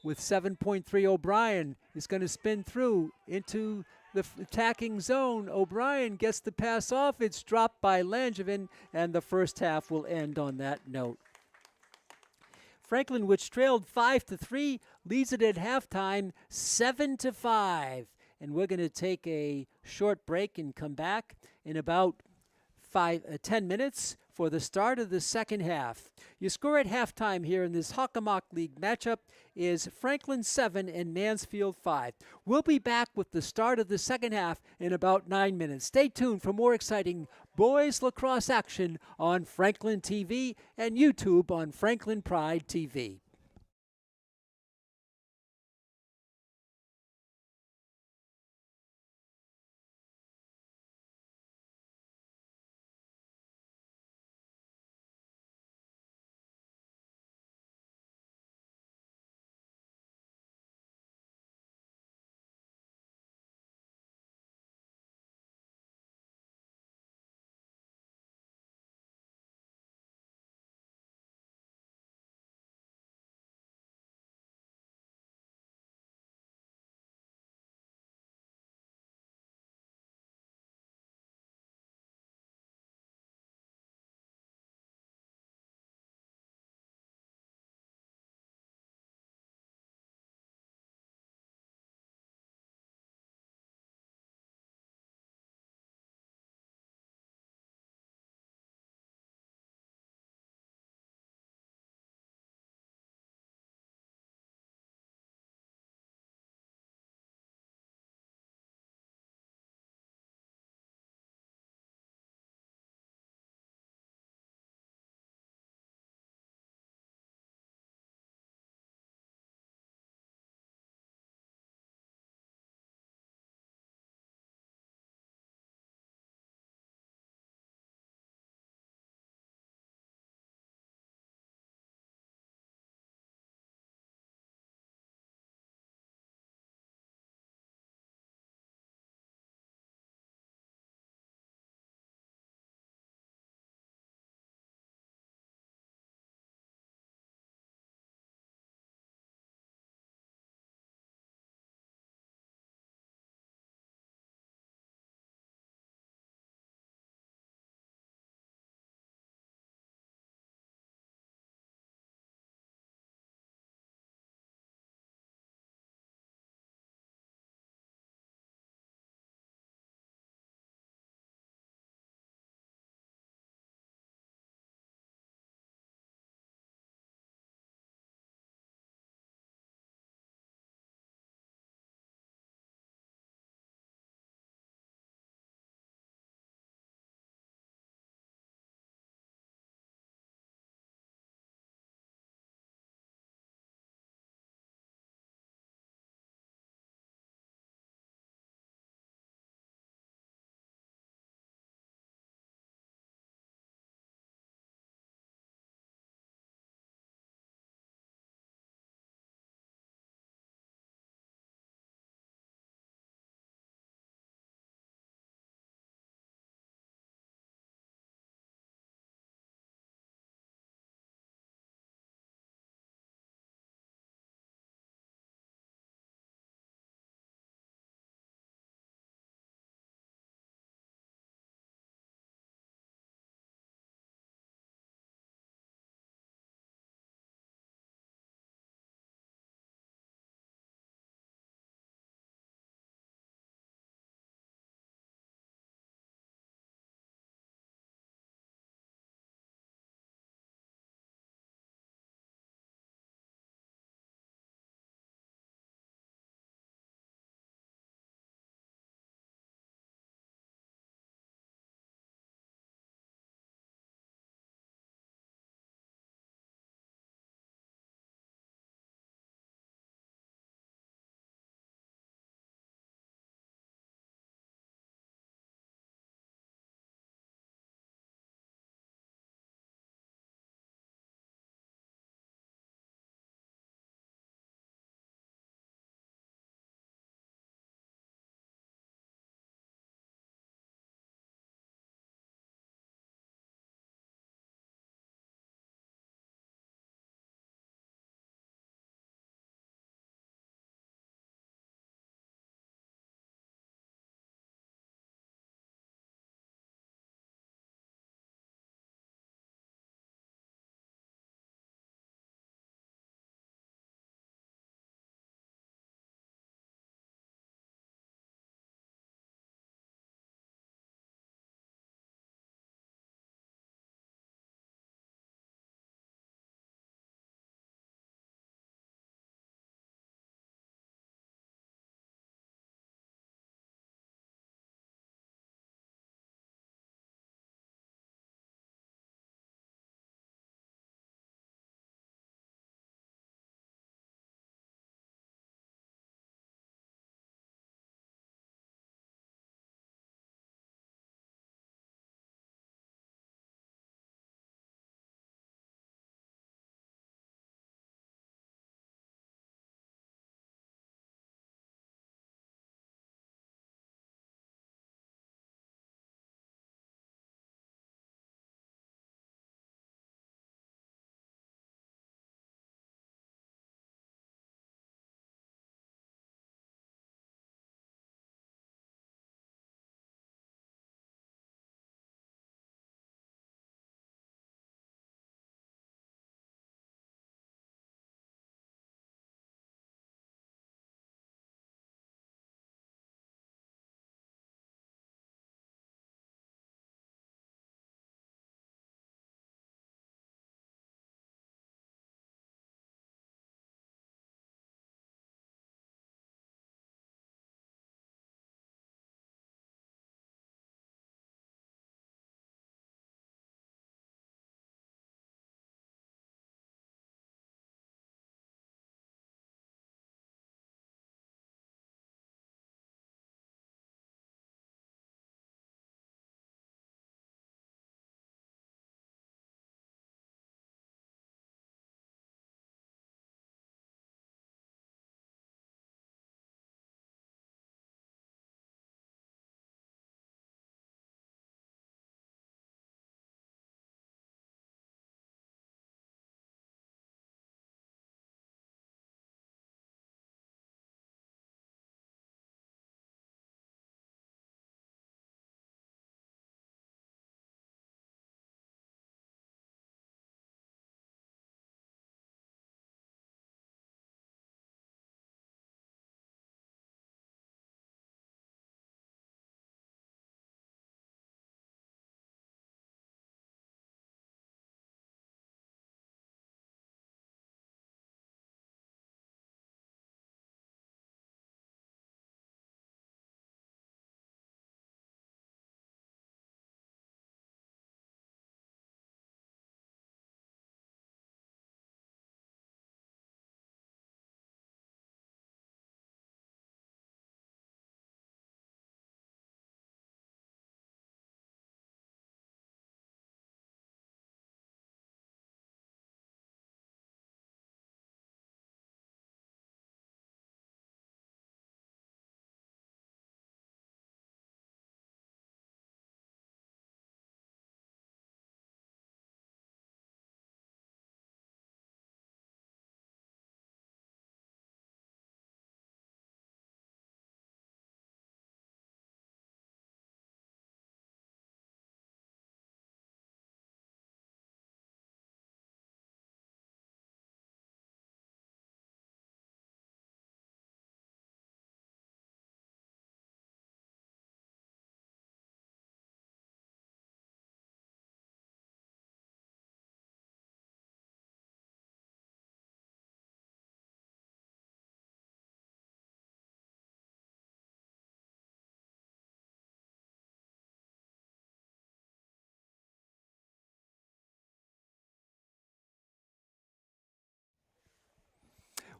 With 7.3, O'Brien is going to spin through into the attacking zone. O'Brien gets the pass off. It's dropped by Langevin, and the first half will end on that note. Franklin, which trailed 5-3, leads it at halftime 7-5. And we're going to take a short break and come back in about 10 minutes for the start of the second half. Your score at halftime here in this Hockomock League matchup is Franklin 7 and Mansfield 5. We'll be back with the start of the second half in about 9 minutes. Stay tuned for more exciting boys lacrosse action on Franklin TV and YouTube on Franklin Pride TV.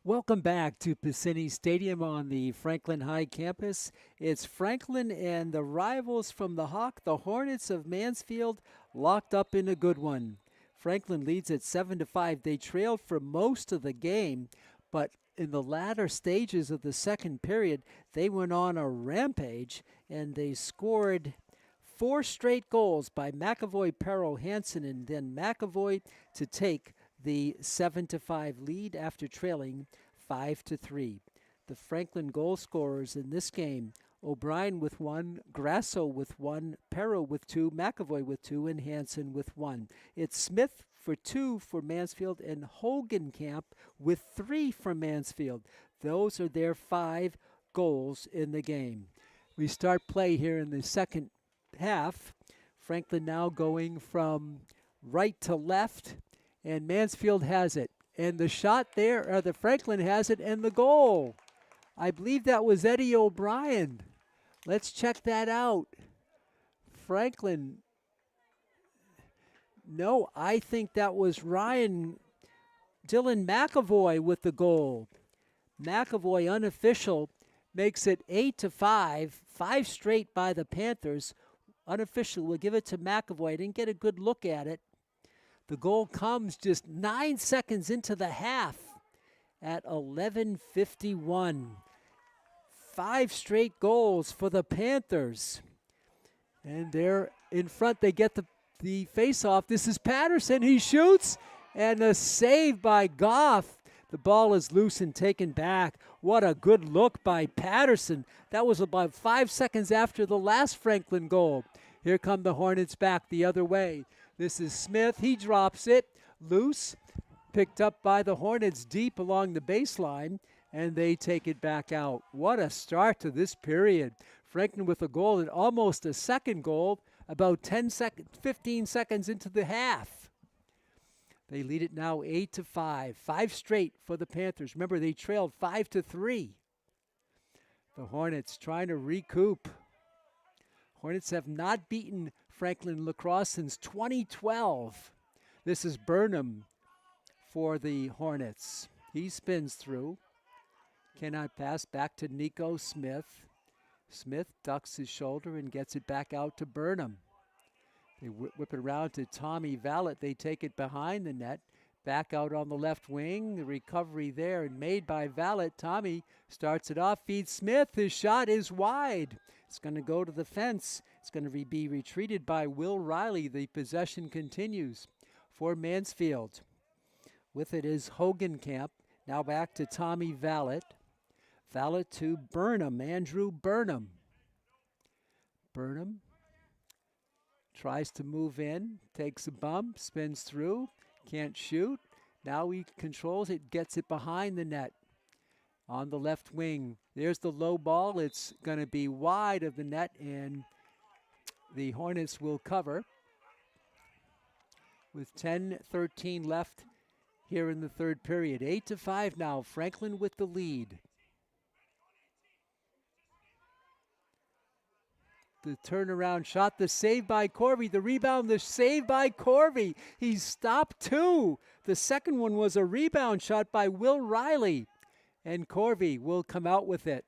Welcome back to Piscini Stadium on the Franklin High campus. It's Franklin and the rivals from the Hawk, the Hornets of Mansfield, locked up in a good one. Franklin leads at 7-5. They trailed for most of the game, but in the latter stages of the second period, they went on a rampage and they scored 4 straight goals by McAvoy, Perro, Hansen, and then McAvoy to take the 7-5 lead after trailing 5-3. The Franklin goal scorers in this game: O'Brien with 1, Grasso with 1, Perro with 2, McAvoy with 2, and Hansen with 1. It's Smith for 2 for Mansfield and Hogenkamp with 3 for Mansfield. Those are their 5 goals in the game. We start play here in the second half. Franklin now going from right to left, and Mansfield has it. And the shot there, or the Franklin has it, and the goal. I believe that was Eddie O'Brien. Let's check that out. Franklin. No, I think that was Dylan McAvoy with the goal. McAvoy, unofficial, makes it 8-5, 5 straight by the Panthers. Unofficial, we'll give it to McAvoy. I didn't get a good look at it. The goal comes just 9 seconds into the half at 11:51. 5 straight goals for the Panthers. And they're in front. They get the face-off. This is Patterson. He shoots, and a save by Goff. The ball is loose and taken back. What a good look by Patterson. That was about 5 seconds after the last Franklin goal. Here come the Hornets back the other way. This is Smith. He drops it loose, picked up by the Hornets deep along the baseline, and they take it back out. What a start to this period. Franklin with a goal and almost a second goal about 15 seconds into the half. They lead it now 8-5. 5 straight for the Panthers. Remember, they trailed 5-3. The Hornets trying to recoup. Hornets have not beaten Franklin Lacrosse since 2012. This is Burnham for the Hornets. He spins through. Cannot pass back to Nico Smith. Smith ducks his shoulder and gets it back out to Burnham. They whip it around to Tommy Vallet. They take it behind the net. Back out on the left wing. The recovery there and made by Vallet. Tommy starts it off, feeds Smith. His shot is wide. It's going to go to the fence. It's going to be retreated by Will Riley. The possession continues for Mansfield. With it is Hogenkamp. Now back to Tommy Vallet. Vallet to Burnham, Andrew Burnham. Burnham tries to move in, takes a bump, spins through, can't shoot. Now he controls it, gets it behind the net. On the left wing, there's the low ball. It's going to be wide of the net, and the Hornets will cover. With 10:13 left here in the third period. 8-5 now, Franklin with the lead. The turnaround shot, the save by Corvey, the rebound, the save by Corvey. He's stopped 2. The second one was a rebound shot by Will Riley. And Corvey will come out with it.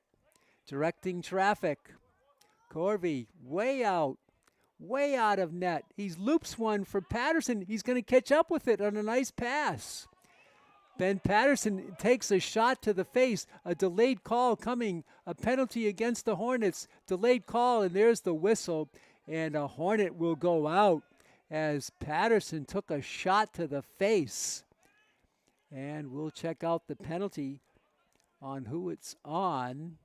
Directing traffic. Corvey way out of net. He loops one for Patterson. He's going to catch up with it on a nice pass. Ben Patterson takes a shot to the face. A delayed call coming. A penalty against the Hornets. Delayed call, and there's the whistle. And a Hornet will go out as Patterson took a shot to the face. And we'll check out the penalty on who it's on.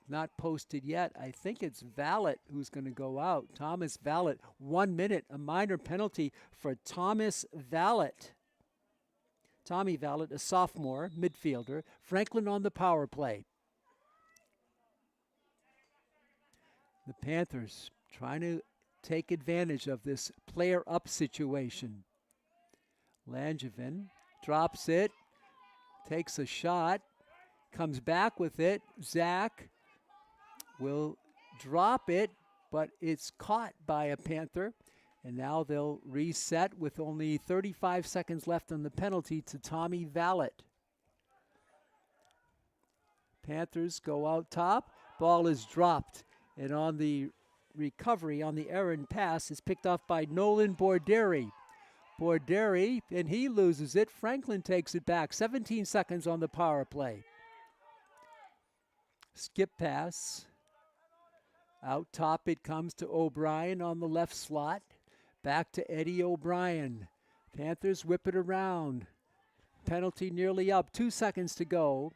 Not posted yet. I think it's Vallet who's going to go out. Thomas Vallet, 1 minute, a minor penalty for Thomas Vallet. Tommy Vallet, a sophomore midfielder. Franklin on the power play. The Panthers trying to take advantage of this player up situation. Langevin drops it, takes a shot, comes back with it. Zach will drop it, but it's caught by a Panther, And now they'll reset with only 35 seconds left on the penalty to Tommy Vallet. Panthers go out top. Ball is dropped. And on the recovery, on the errant pass, is picked off by Nolan Borderi. Borderi, and he loses it. Franklin takes it back. 17 seconds on the power play. Skip pass. Out top it comes to O'Brien on the left slot. Back to Eddie O'Brien. Panthers whip it around. Penalty nearly up. 2 seconds to go.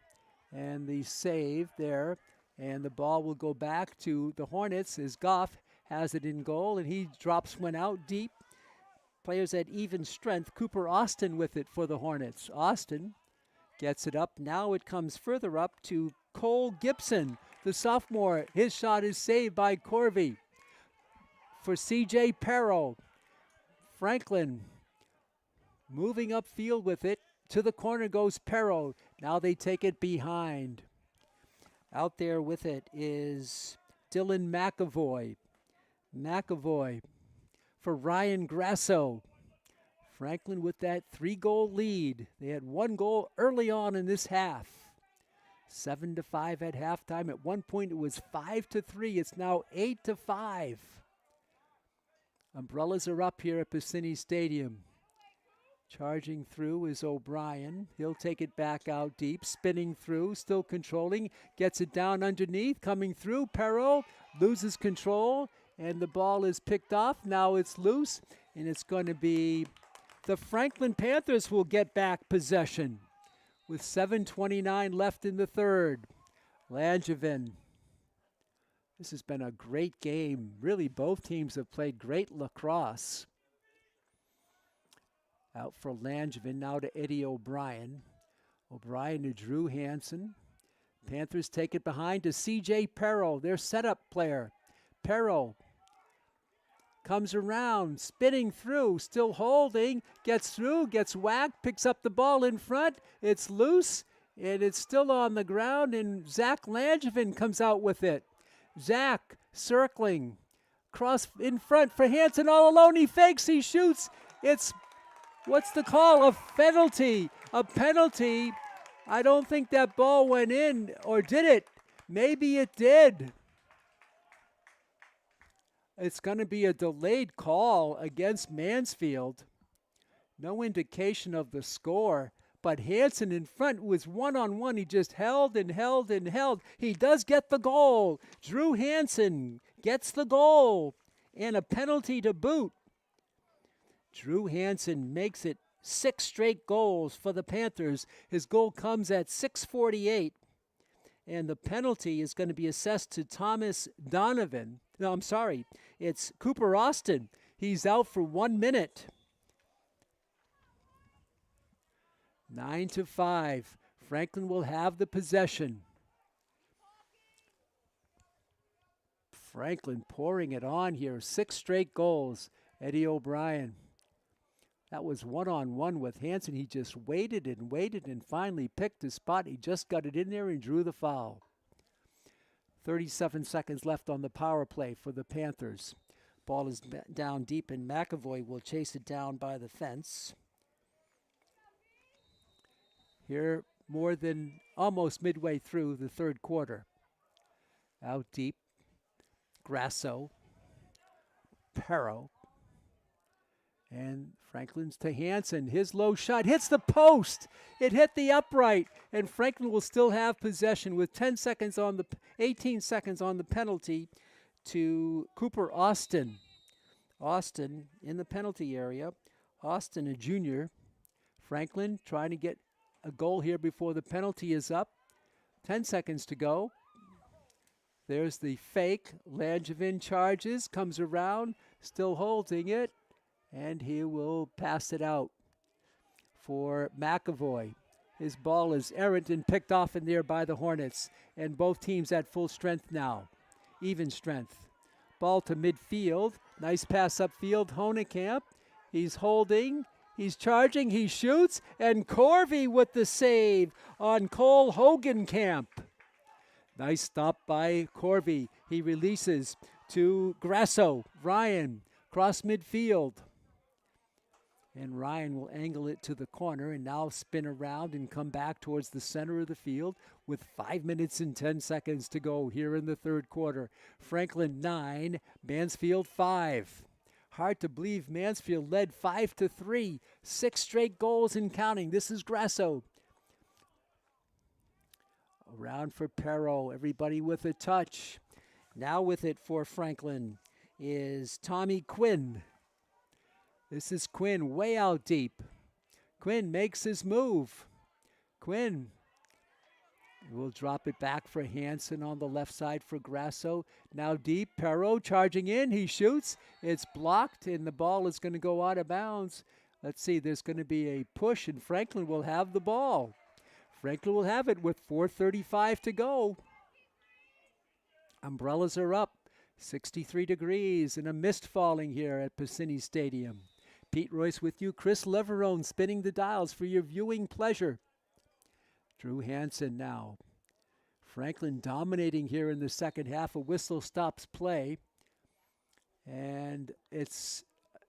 And the save there. And the ball will go back to the Hornets as Goff has it in goal. And he drops one out deep. Players at even strength. Cooper Austin with it for the Hornets. Austin gets it up. Now it comes further up to Cole Gibson, the sophomore. His shot is saved by Corvey. For C.J. Perro. Franklin moving upfield with it. To the corner goes Perro. Now they take it behind. Out there with it is Dylan McAvoy. McAvoy for Ryan Grasso. Franklin with that 3-goal lead. They had 1 goal early on in this half. 7-5 at halftime. At one point it was 5-3. It's now 8-5. Umbrellas are up here at Piscini Stadium. Charging through is O'Brien. He'll take it back out deep. Spinning through, still controlling. Gets it down underneath. Coming through. Perro loses control. And the ball is picked off. Now it's loose. And it's going to be the Franklin Panthers will get back possession. With 7:29 left in the third. Langevin. This has been a great game. Really, both teams have played great lacrosse. Out for Langevin, now to Eddie O'Brien. O'Brien to Drew Hansen. Panthers take it behind to C.J. Perro, their setup player. Perro comes around, spinning through, still holding, gets through, gets whacked, picks up the ball in front. It's loose, and it's still on the ground, and Zach Langevin comes out with it. Zach circling, cross in front for Hansen all alone. He fakes, he shoots. It's, what's the call? A penalty. A penalty. I don't think that ball went in, or did it? Maybe it did. It's going to be a delayed call against Mansfield. No indication of the score. But Hansen in front was one-on-one. He just held and held and held. He does get the goal. Drew Hansen gets the goal. And a penalty to boot. Drew Hansen makes it 6 straight goals for the Panthers. His goal comes at 6:48. And the penalty is going to be assessed to Thomas Donovan. No, I'm sorry. It's Cooper Austin. He's out for 1 minute. 9-5. Franklin will have the possession. Franklin pouring it on here. 6 straight goals. Eddie O'Brien. That was one-on-one with Hansen. He just waited and finally picked his spot. He just got it in there and drew the foul. 37 seconds left on the power play for the Panthers. Ball is down deep, and McAvoy will chase it down by the fence. Here, more than almost midway through the third quarter. Out deep, Grasso, Perro, and Franklin's to Hansen. His low shot hits the post. It hit the upright, and Franklin will still have possession with 18 seconds on the penalty to Cooper Austin. Austin in the penalty area. Austin, a junior. Franklin trying to get a goal here before the penalty is up. 10 seconds to go. There's the fake. Langevin charges, comes around, still holding it, and he will pass it out for McAvoy. His ball is errant and picked off in there by the Hornets, and both teams at full strength now, even strength. Ball to midfield. Nice pass upfield. Honekamp. He's holding. He's charging, he shoots, and Corvey with the save on Cole Hogenkamp. Nice stop by Corvey. He releases to Grasso. Ryan across midfield. And Ryan will angle it to the corner and now spin around and come back towards the center of the field with 5 minutes and 10 seconds to go here in the third quarter. Franklin 9, Mansfield 5. Hard to believe Mansfield led 5-3. 6 straight goals and counting. This is Grasso. Around for Perro. Everybody with a touch. Now with it for Franklin is Tommy Quinn. This is Quinn way out deep. Quinn makes his move. Quinn will drop it back for Hansen on the left side for Grasso. Now deep, Perro charging in. He shoots. It's blocked, and the ball is going to go out of bounds. Let's see, there's going to be a push, and Franklin will have the ball. Franklin will have it with 4:35 to go. Umbrellas are up. 63 degrees and a mist falling here at Piscini Stadium. Pete Royce with you. Chris Leverone spinning the dials for your viewing pleasure. Drew Hansen now. Franklin dominating here in the second half. A whistle stops play. And it's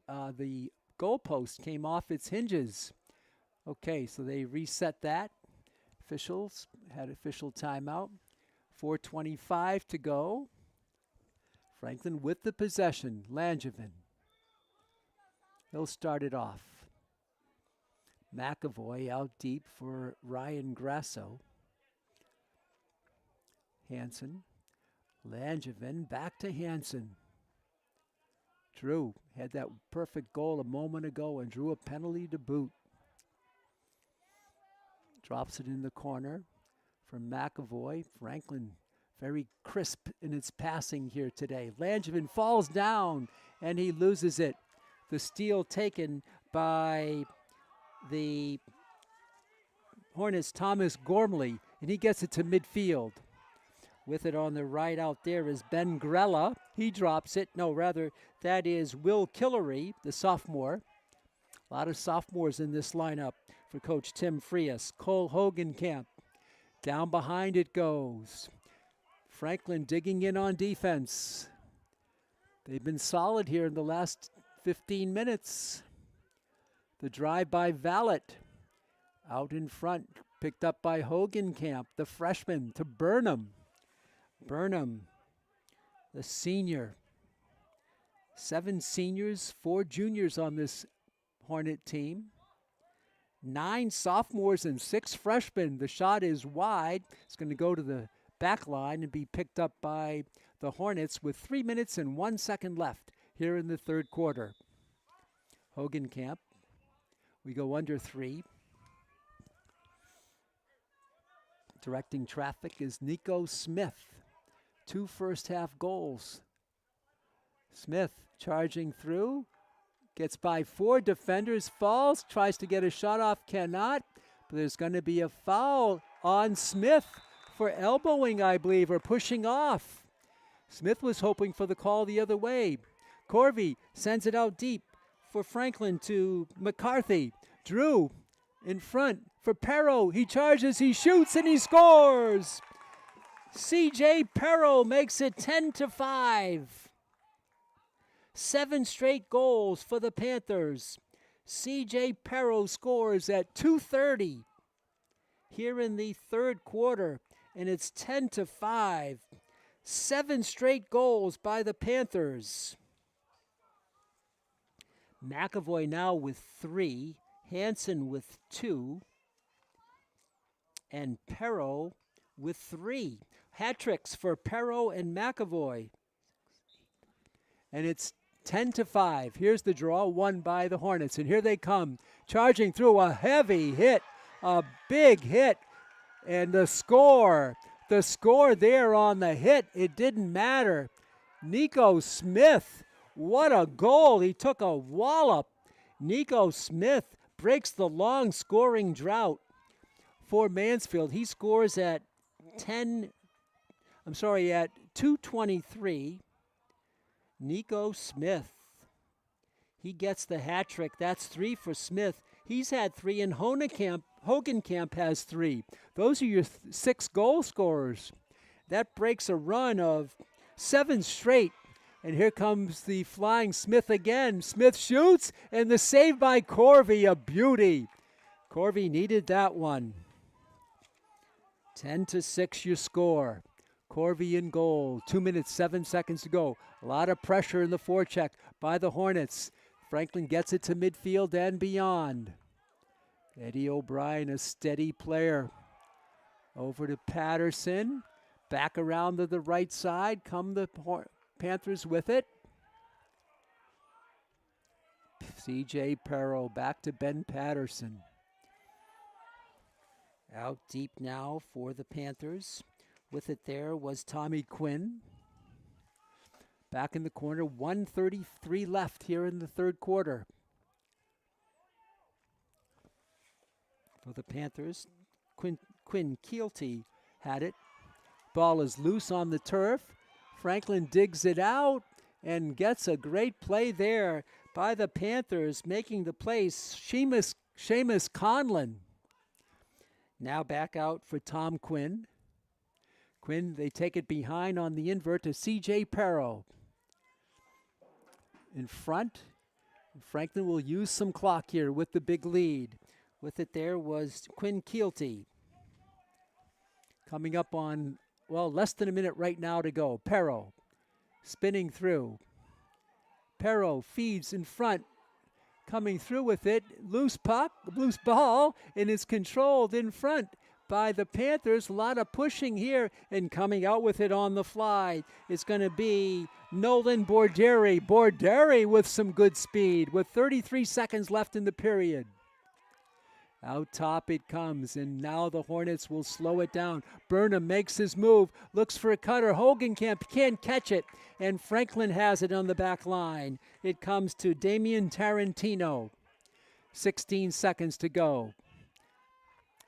the goalpost came off its hinges. Okay, so they reset that. Officials had official timeout. 4:25 to go. Franklin with the possession. Langevin. He'll start it off. McAvoy out deep for Ryan Grasso. Hansen. Langevin back to Hansen. Drew had that perfect goal a moment ago and drew a penalty to boot. Drops it in the corner for McAvoy. Franklin very crisp in its passing here today. Langevin falls down and he loses it. The steal taken by the Hornets' Thomas Gormley, and he gets it to midfield. With it on the right out there is Ben Grella. He drops it. No, rather, that is Will Killery, the sophomore. A lot of sophomores in this lineup for Coach Tim Frias. Cole Hogenkamp. Down behind it goes. Franklin digging in on defense. They've been solid here in the last 15 minutes. The drive by Valet. Out in front, picked up by Hogenkamp, the freshman, to Burnham. Burnham, the senior. 7 seniors, 4 juniors on this Hornet team. 9 sophomores and 6 freshmen. The shot is wide. It's going to go to the back line and be picked up by the Hornets with 3 minutes and 1 second left here in the third quarter. Hogenkamp. We go under 3. Directing traffic is Nico Smith. 2 first-half goals. Smith charging through. Gets by 4 defenders. Falls. Tries to get a shot off. Cannot. But there's going to be a foul on Smith for elbowing, I believe, or pushing off. Smith was hoping for the call the other way. Corvey sends it out deep for Franklin to McCarthy. Drew in front for Perro. He charges, he shoots, and he scores. C.J. Perro makes it 10-5. 7 straight goals for the Panthers. C.J. Perro scores at 2:30 here in the third quarter, and it's 10-5. 7 straight goals by the Panthers. McAvoy now with 3, Hansen with 2, and Perro with 3. Hat tricks for Perro and McAvoy. And it's 10-5. Here's the draw, won by the Hornets. And here they come, charging through a heavy hit, a big hit. And the score there on the hit, it didn't matter. Nico Smith, what a goal. He took a wallop. Nico Smith breaks the long scoring drought for Mansfield. He scores at 2:23. Nico Smith. He gets the hat trick. That's 3 for Smith. He's had 3, and Hogenkamp has 3. Those are your 6 goal scorers. That breaks a run of 7 straight. And here comes the flying Smith again. Smith shoots, and the save by Corvey, a beauty. Corvey needed that one. 10-6 your score. Corvey in goal. 2 minutes, 7 seconds to go. A lot of pressure in the forecheck by the Hornets. Franklin gets it to midfield and beyond. Eddie O'Brien, a steady player. Over to Patterson. Back around to the right side. Come the Panthers with it. C.J. Perro back to Ben Patterson. Out deep now for the Panthers. With it there was Tommy Quinn. Back in the corner, 1:33 left here in the third quarter. For the Panthers, Quinn Keelty had it. Ball is loose on the turf. Franklin digs it out and gets a great play there by the Panthers, making the play Seamus Conlon. Now back out for Tom Quinn. Quinn, they take it behind on the invert to C.J. Perro. In front, Franklin will use some clock here with the big lead. With it there was Quinn Keelty. Coming up on, well, less than a minute right now to go. Perro spinning through. Perro feeds in front. Coming through with it. Loose puck, loose ball, and it's controlled in front by the Panthers. A lot of pushing here, and coming out with it on the fly. It's going to be Nolan Borderi. Borderi with some good speed with 33 seconds left in the period. Out top it comes, and now the Hornets will slow it down. Burnham makes his move, looks for a cutter. Hogenkamp can't catch it, and Franklin has it on the back line. It comes to Damian Tarantino. 16 seconds to go.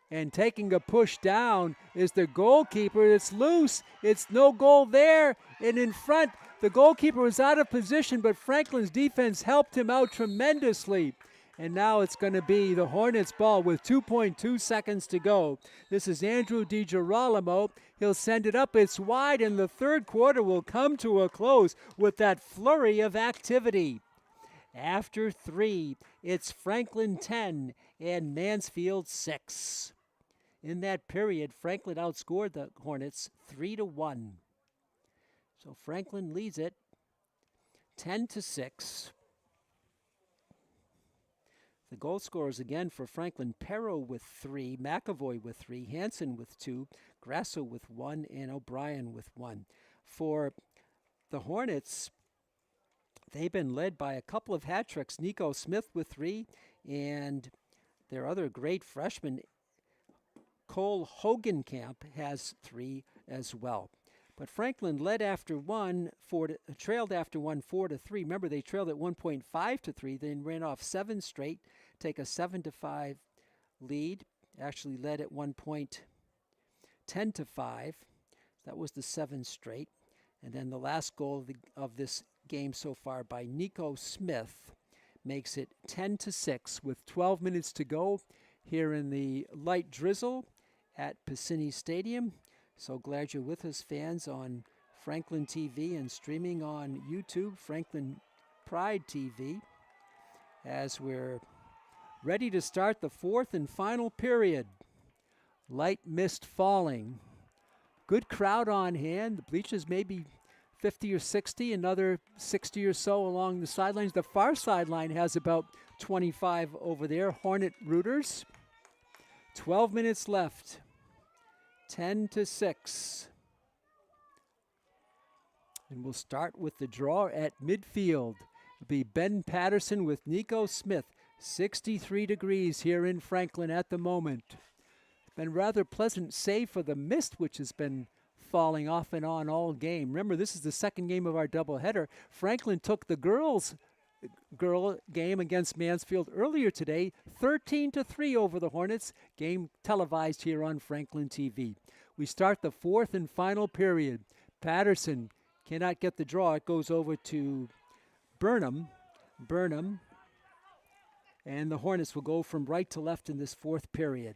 And taking a push down is the goalkeeper. It's loose. It's no goal there. And in front, the goalkeeper was out of position, but Franklin's defense helped him out tremendously. And now it's going to be the Hornets' ball with 2.2 seconds to go. This is Andrew DiGirolamo. He'll send it up. It's wide, and the third quarter will come to a close with that flurry of activity. After 3, it's Franklin 10 and Mansfield 6. In that period, Franklin outscored the Hornets 3-1. So Franklin leads it 10-6. The goal scorers again for Franklin: Perro with 3, McAvoy with 3, Hansen with 2, Grasso with 1, and O'Brien with 1. For the Hornets, they've been led by a couple of hat tricks. Nico Smith with 3, and their other great freshman, Cole Hogenkamp, has 3 as well. But Franklin led after one, trailed after one 4-3. Remember, they trailed at 1.5-3, then ran off 7 straight, take a 7-5 lead. Actually led at 1 point 10-5. That was the 7 straight. And then the last goal of this game so far by Nico Smith makes it 10-6 with 12 minutes to go here in the light drizzle at Piscini Stadium. So glad you're with us, fans, on Franklin TV and streaming on YouTube, Franklin Pride TV, as we're ready to start the fourth and final period. Light mist falling. Good crowd on hand. The bleachers maybe 50 or 60, another 60 or so along the sidelines. The far sideline has about 25 over there. Hornet rooters. 12 minutes left. 10-6. And we'll start with the draw at midfield. It'll be Ben Patterson with Nico Smith. 63 degrees here in Franklin at the moment. It's been rather pleasant, save for the mist, which has been falling off and on all game. Remember, this is the second game of our doubleheader. Franklin took the girl game against Mansfield earlier today, 13-3 over the Hornets. Game televised here on Franklin TV. We start the fourth and final period. Patterson cannot get the draw. It goes over to Burnham. And the Hornets will go from right to left in this fourth period.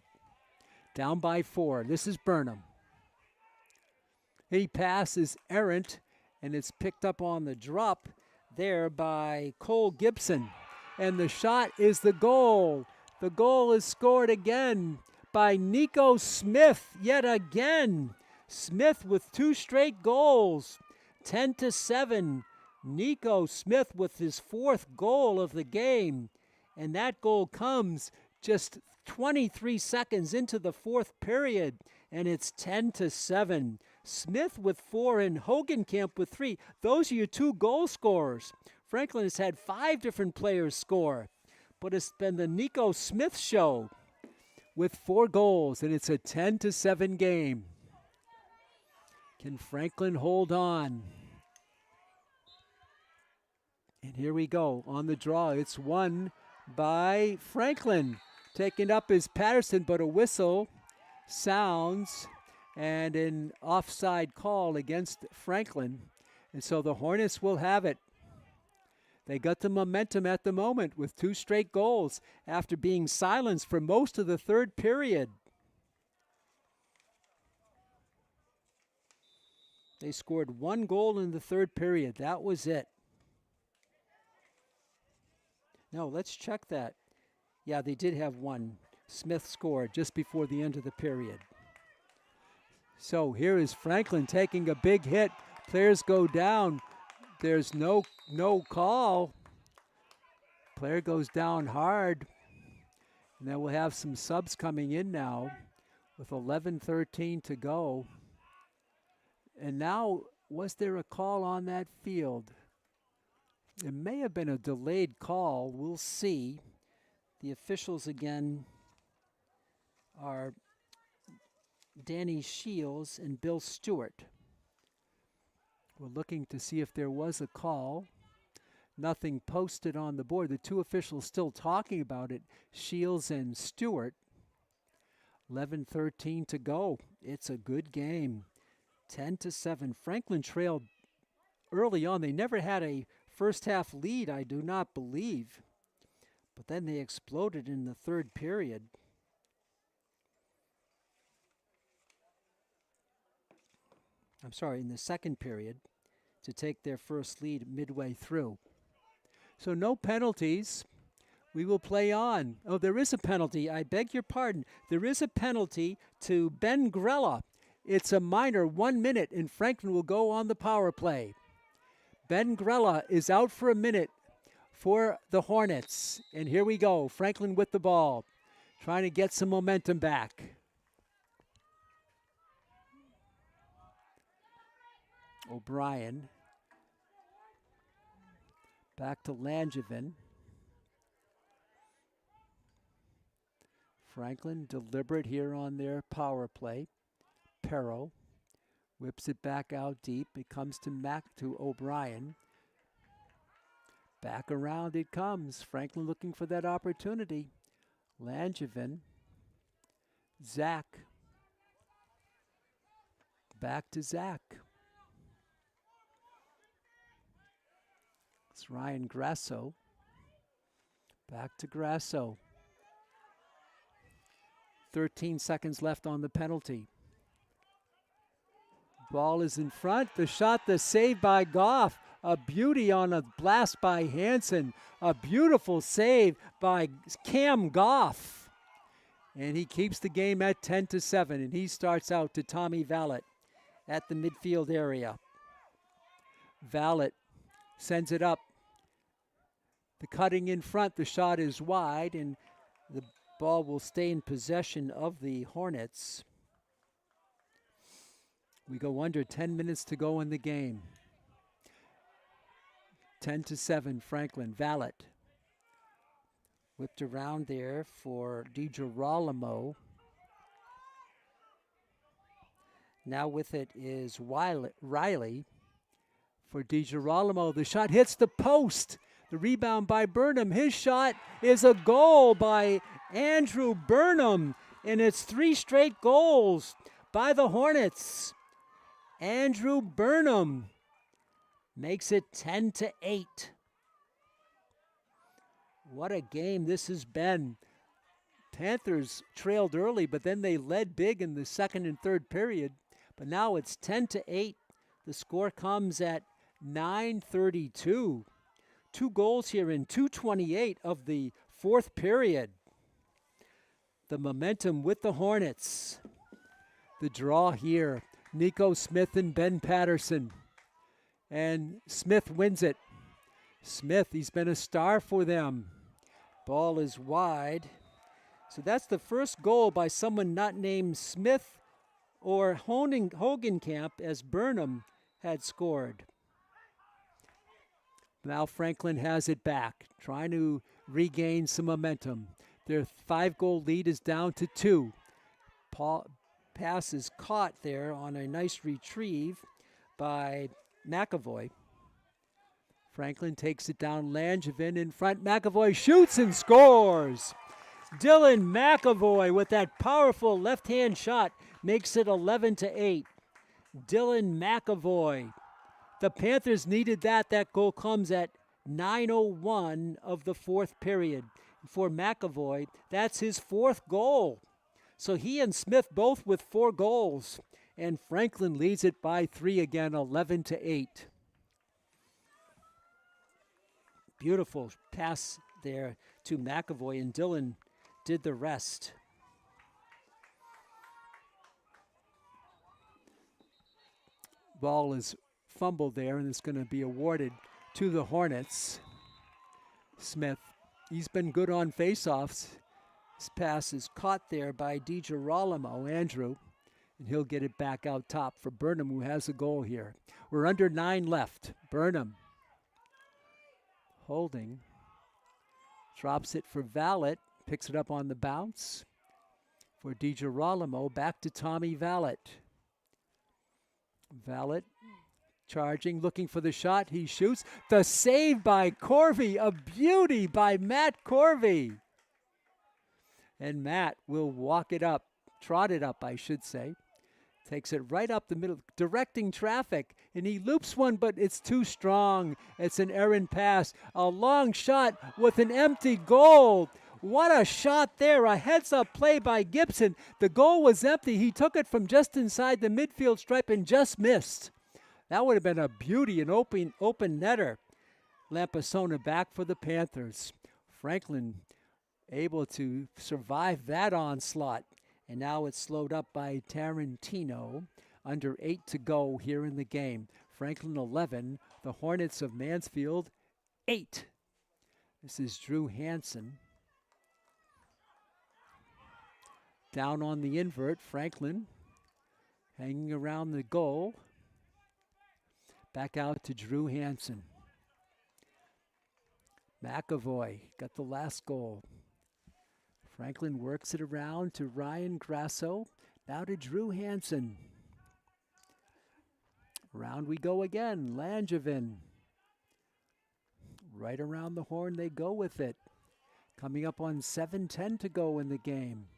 Down by 4. This is Burnham. He passes errant, and it's picked up on the drop there by Cole Gibson. And the shot is the goal. The goal is scored again by Nico Smith yet again. Smith with 2 straight goals. 10-7. Nico Smith with his 4th goal of the game. And that goal comes just 23 seconds into the 4th period. And it's 10-7. Smith with 4 and Hogenkamp with 3. Those are your 2 goal scorers. Franklin has had 5 different players score, but it's been the Nico Smith show with 4 goals, and it's a 10-7 game. Can Franklin hold on? And here we go on the draw. It's won by Franklin. Taken up is Patterson, but a whistle sounds and an offside call against Franklin. And so the Hornets will have it. They got the momentum at the moment with 2 straight goals after being silenced for most of the 3rd period. They scored 1 goal in the 3rd period. That was it. No, let's check that. Yeah, they did have 1. Smith scored just before the end of the period. So here is Franklin taking a big hit. Players go down. There's no call. Player goes down hard. And then we'll have some subs coming in now with 11:13 to go. And now, was there a call on that field? It may have been a delayed call. We'll see. The officials again are Danny Shields and Bill Stewart. We're looking to see if there was a call. Nothing posted on the board. The 2 officials still talking about it, Shields and Stewart. 11:13 to go. It's a good game. 10-7. Franklin trailed early on. They never had a first half lead, I do not believe. But then they exploded in the 3rd period. I'm sorry, in the 2nd period, to take their first lead midway through. So no penalties. We will play on. Oh, there is a penalty. I beg your pardon. There is a penalty to Ben Grella. It's a minor, 1 minute, and Franklin will go on the power play. Ben Grella is out for a minute for the Hornets. And here we go. Franklin with the ball, trying to get some momentum back. O'Brien. Back to Langevin. Franklin deliberate here on their power play. Perro whips it back out deep. It comes to O'Brien. Back around it comes. Franklin looking for that opportunity. Langevin. Zach. Back to Zach. It's Ryan Grasso. Back to Grasso. 13 seconds left on the penalty. Ball is in front. The shot, the save by Goff. A beauty on a blast by Hansen. A beautiful save by Cam Goff. And he keeps the game at 10-7. And he starts out to Tommy Vallet at the midfield area. Vallet sends it up. The cutting in front. The shot is wide. And the ball will stay in possession of the Hornets. We go under 10 minutes to go in the game. 10-7, Franklin. Vallet. Whipped around there for DiGirolamo. Now with it is Riley for DiGirolamo. The shot hits the post. The rebound by Burnham. His shot is a goal by Andrew Burnham. And it's 3 straight goals by the Hornets. Andrew Burnham makes it 10-8. What a game this has been. Panthers trailed early, but then they led big in the 2nd and 3rd period. But now it's 10-8. The score comes at 9:32. 2 goals here in 2:28 of the fourth period. The momentum with the Hornets. The draw here, Nico Smith and Ben Patterson. And Smith wins it. Smith, he's been a star for them. Ball is wide. So that's the first goal by someone not named Smith or Hogenkamp, as Burnham had scored. Now Franklin has it back, trying to regain some momentum. Their 5-goal lead is down to 2. Pass is caught there on a nice retrieve by McAvoy. Franklin takes it down, Langevin in front. McAvoy shoots and scores. Dylan McAvoy with that powerful left-hand shot makes it 11-8. Dylan McAvoy. The Panthers needed that. That goal comes at 9:01 of the fourth period. For McAvoy, that's his 4th goal. So he and Smith both with 4 goals. And Franklin leads it by 3 again, 11-8. Beautiful pass there to McAvoy, and Dylan did the rest. Ball is fumbled there, and it's going to be awarded to the Hornets. Smith, he's been good on faceoffs. His pass is caught there by DiGirolamo, Andrew, and he'll get it back out top for Burnham, who has a goal here. We're under 9 left. Burnham holding, drops it for Vallet, picks it up on the bounce for DiGirolamo, back to Tommy Vallet. Vallet charging, looking for the shot, he shoots. The save by Corvey, a beauty by Matt Corvey. And Matt will walk it up, trot it up, I should say. Takes it right up the middle, directing traffic, and he loops one, but it's too strong. It's an errant pass. A long shot with an empty goal. What a shot there. A heads-up play by Gibson. The goal was empty. He took it from just inside the midfield stripe and just missed. That would have been a beauty, an open netter. Lampasona back for the Panthers. Franklin able to survive that onslaught. And now it's slowed up by Tarantino. Under 8 to go here in the game. Franklin 11, the Hornets of Mansfield 8. This is Drew Hansen. Down on the invert, Franklin hanging around the goal. Back out to Drew Hansen. McAvoy got the last goal. Franklin works it around to Ryan Grasso. Now to Drew Hansen. Round we go again. Langevin. Right around the horn they go with it. Coming up on 7:10 to go in the game.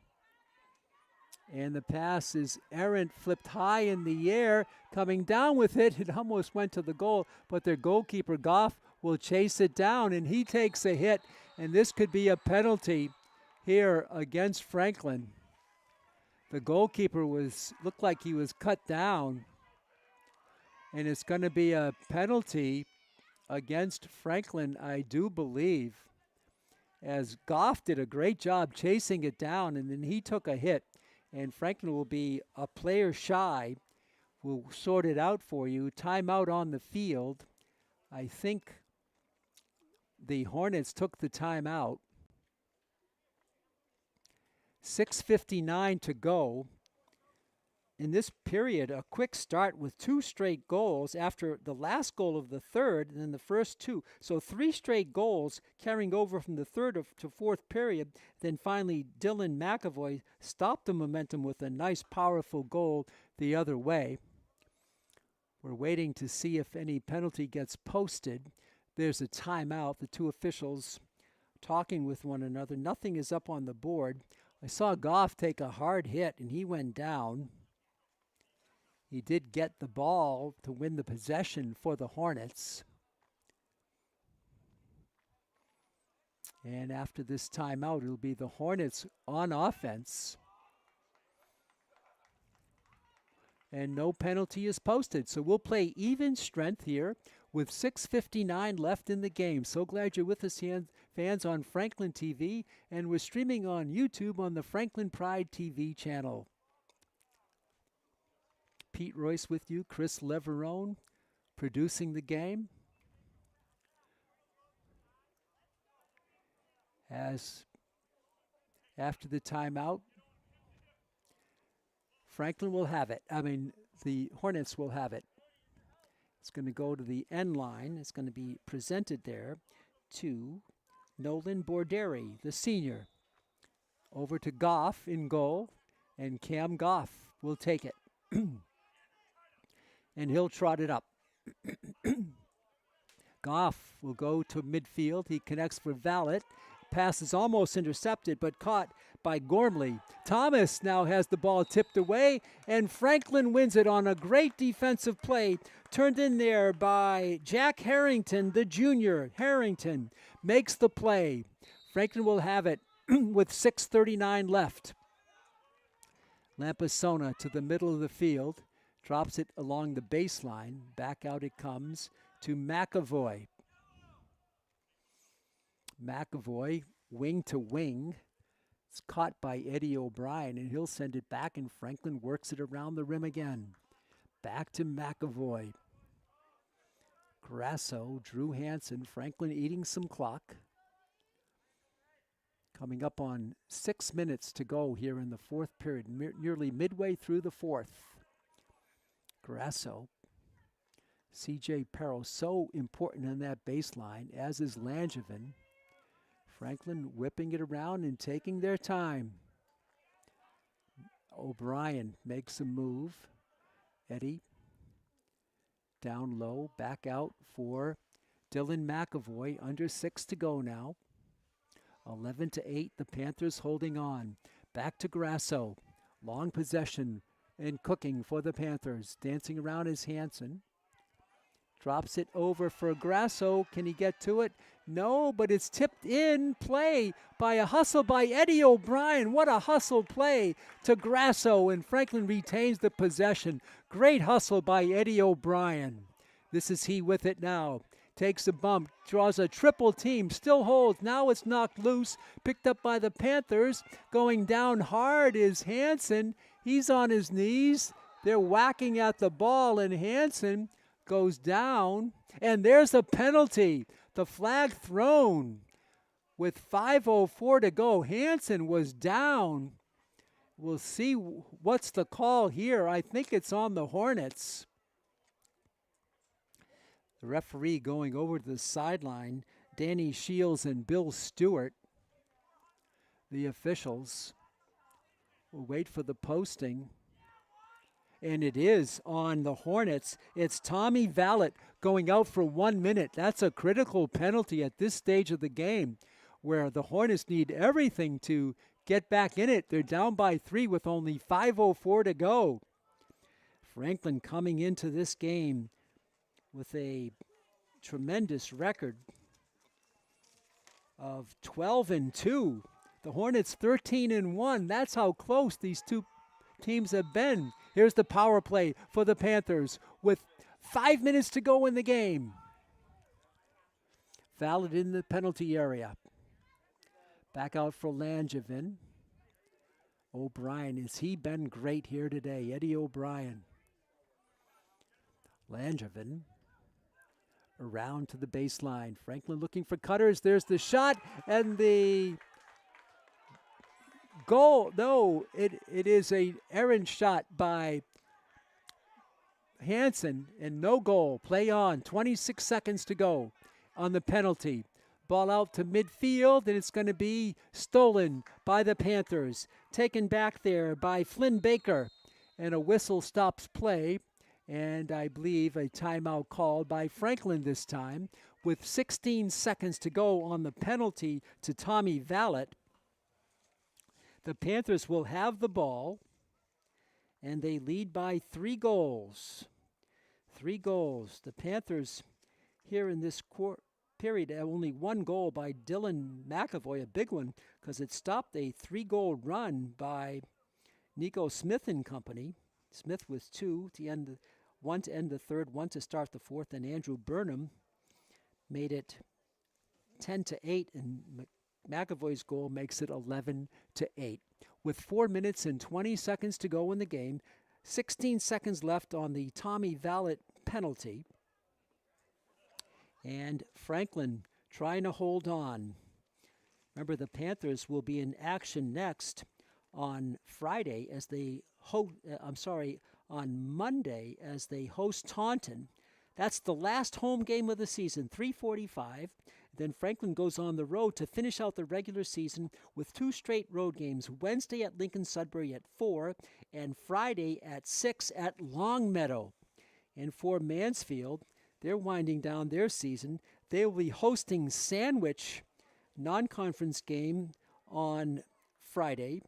And the pass is errant, flipped high in the air. Coming down with it. It almost went to the goal, but their goalkeeper, Goff, will chase it down, and he takes a hit. And this could be a penalty here against Franklin. The goalkeeper looked like he was cut down, and it's going to be a penalty against Franklin, I do believe, as Goff did a great job chasing it down, and then he took a hit, and Franklin will be a player shy. We'll sort it out for you. Timeout on the field. I think the Hornets took the timeout. 6:59 to go. In this period, a quick start with 2 straight goals after the last goal of the third and then the first 2. So 3 straight goals carrying over from the third to fourth period. Then finally, Dylan McAvoy stopped the momentum with a nice, powerful goal the other way. We're waiting to see if any penalty gets posted. There's a timeout. The 2 officials talking with one another. Nothing is up on the board. I saw Goff take a hard hit, and he went down. He did get the ball to win the possession for the Hornets. And after this timeout, it'll be the Hornets on offense. And no penalty is posted. So we'll play even strength here. with 6:59 left in the game. So glad you're with us, fans, on Franklin TV, and we're streaming on YouTube on the Franklin Pride TV channel. Pete Royce with you, Chris Leverone producing the game. As after the timeout, Franklin will have it. The Hornets will have it. It's going to go to the end line. It's going to be presented there to Nolan Borderi, the senior. Over to Goff in goal, and Cam Goff will take it. And he'll trot it up. Goff will go to midfield. He connects for Vallet. Pass is almost intercepted, but caught by Gormley. Thomas now has the ball tipped away, and Franklin wins it on a great defensive play. Turned in there by Jack Harrington, the junior. Harrington makes the play. Franklin will have it with 6:39 left. Lampasona to the middle of the field. Drops it along the baseline. Back out it comes to McAvoy. McAvoy, wing to wing. It's caught by Eddie O'Brien, and he'll send it back, and Franklin works it around the rim again. Back to McAvoy. Grasso, Drew Hansen, Franklin eating some clock. Coming up on 6 minutes to go here in the fourth period, nearly midway through the fourth. Grasso. C.J. Perro, so important in that baseline, as is Langevin. Franklin whipping it around and taking their time. O'Brien makes a move. Eddie down low, back out for Dylan McAvoy. Under 6 to go now. 11-8, the Panthers holding on. Back to Grasso. Long possession and cooking for the Panthers. Dancing around is Hansen. Drops it over for Grasso. Can he get to it? No, but it's tipped in play by a hustle by Eddie O'Brien. What a hustle play to Grasso, and Franklin retains the possession. Great hustle by Eddie O'Brien. This is he with it now. Takes a bump, draws a triple team, still holds. Now it's knocked loose, picked up by the Panthers. Going down hard is Hansen. He's on his knees. They're whacking at the ball, and Hansen goes down. And there's a penalty. The flag thrown with 5:04 to go. Hansen was down. We'll see what's the call here. I think it's on the Hornets. The referee going over to the sideline, Danny Shields and Bill Stewart. The officials will wait for the posting. And it is on the Hornets. It's Tommy Vallet going out for 1 minute. That's a critical penalty at this stage of the game, where the Hornets need everything to get back in it. They're down by 3 with only 5:04 to go. Franklin coming into this game with a tremendous record of 12-2. The Hornets 13-1. That's how close these two teams have been. Here's the power play for the Panthers with 5 minutes to go in the game. Valid in the penalty area. Back out for Langevin. O'Brien, has he been great here today? Eddie O'Brien. Langevin around to the baseline. Franklin looking for cutters. There's the shot and the goal. No, it is a errant shot by Hansen and no goal. Play on. 26 seconds to go on the penalty. Ball out to midfield, and it's going to be stolen by the Panthers. Taken back there by Flynn Baker, and a whistle stops play. And I believe a timeout called by Franklin this time with 16 seconds to go on the penalty to Tommy Vallet. The Panthers will have the ball, and they lead by 3 goals. 3 goals. The Panthers here in this period have only 1 goal by Dylan McAvoy, a big one, because it stopped a 3-goal run by Nico Smith and company. Smith with 2 to end one to end the third, one to start the fourth, and Andrew Burnham made it 10-8, and McAvoy's goal makes it 11-8. With 4 minutes and 20 seconds to go in the game, 16 seconds left on the Tommy Vallett penalty, and Franklin trying to hold on. Remember, the Panthers will be in action next on Friday as they on Monday as they host Taunton. That's the last home game of the season, 3:45. Then Franklin goes on the road to finish out the regular season with 2 straight road games, Wednesday at Lincoln Sudbury at 4 and Friday at 6 at Longmeadow. And for Mansfield, they're winding down their season. They will be hosting Sandwich non-conference game on Friday.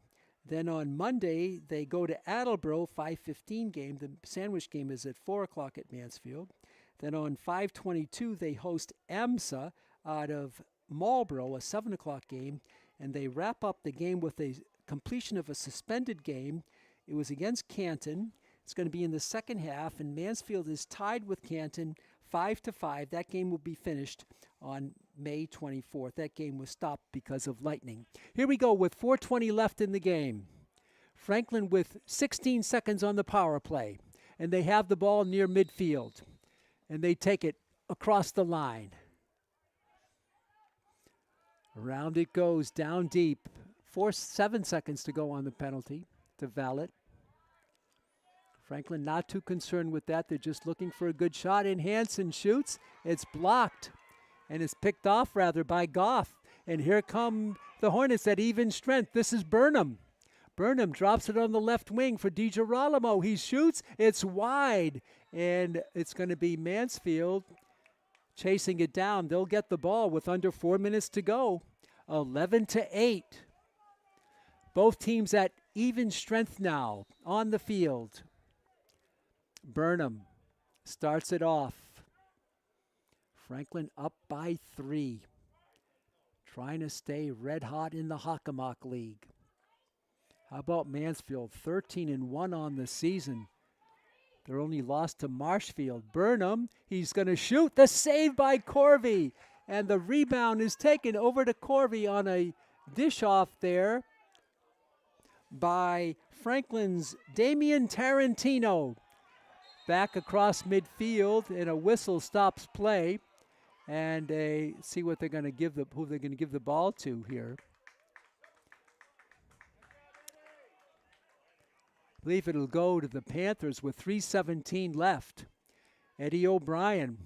Then on Monday, they go to Attleboro, 5:15 game. The Sandwich game is at 4 o'clock at Mansfield. Then on 5:22, they host AMSA out of Marlborough, a 7 o'clock game. And they wrap up the game with a completion of a suspended game. It was against Canton. It's going to be in the second half, and Mansfield is tied with Canton 5-5. That game will be finished on May 24th. That game was stopped because of lightning. Here we go with 4:20 left in the game. Franklin with 16 seconds on the power play, and they have the ball near midfield, and they take it across the line. Around it goes, down deep. 7 seconds to go on the penalty to Vallett. Franklin not too concerned with that. They're just looking for a good shot, and Hansen shoots. It's blocked, and it's picked off, rather, by Goff. And here come the Hornets at even strength. This is Burnham. Burnham drops it on the left wing for DiGirolamo. He shoots. It's wide, and it's going to be Mansfield chasing it down. They'll get the ball with under 4 minutes to go. 11-8. Both teams at even strength now on the field. Burnham starts it off. Franklin up by 3. Trying to stay red hot in the Hockomock League. How about Mansfield? 13-1 on the season. They're only lost to Marshfield. Burnham, he's going to shoot. The save by Corvey. And the rebound is taken over to Corvey on a dish off there by Franklin's Damian Tarantino. Back across midfield, and a whistle stops play. And see what they're going to give who they're going to give the ball to here. I believe it'll go to the Panthers with 3:17 left. Eddie O'Brien.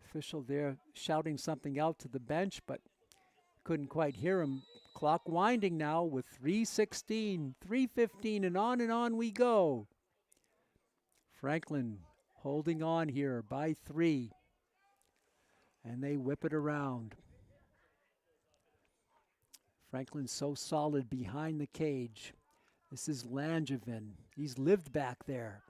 Official there shouting something out to the bench, but couldn't quite hear him. Clock winding now with 3:16, 3:15, and on we go. Franklin holding on here by 3. And they whip it around. Franklin's so solid behind the cage. This is Langevin. He's lived back there.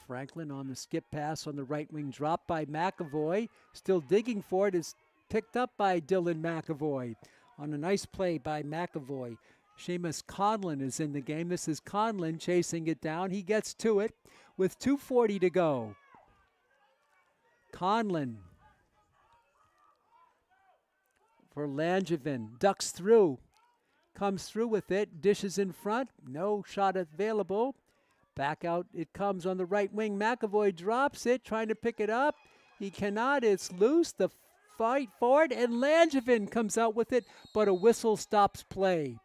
Franklin on the skip pass on the right wing, dropped by McAvoy. Still digging for it, is picked up by Dylan McAvoy on a nice play by McAvoy. Seamus Conlon is in the game. This is Conlon chasing it down. He gets to it with 2:40 to go. Conlon for Langevin. Ducks through. Comes through with it. Dishes in front. No shot available. Back out it comes on the right wing. McAvoy drops it, trying to pick it up. He cannot. It's loose. The fight for it, and Langevin comes out with it, but a whistle stops play.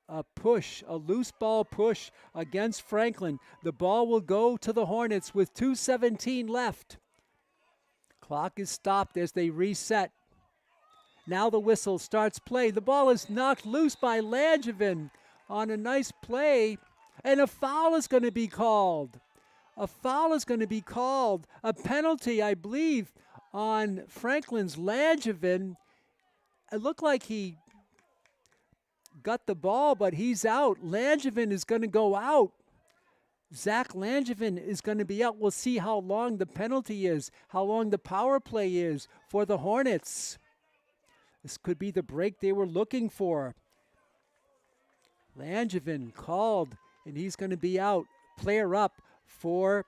A push, a loose ball push against Franklin. The ball will go to the Hornets with 2:17 left. Clock is stopped as they reset. Now the whistle starts play. The ball is knocked loose by Langevin on a nice play, and a foul is going to be called. A foul is going to be called. A penalty, I believe, on Franklin's Langevin. It looked like he got the ball, but he's out. Langevin is going to go out. Zach Langevin is going to be out. We'll see how long the penalty is, how long the power play is for the Hornets. This could be the break they were looking for. Langevin called, and he's going to be out. Player up for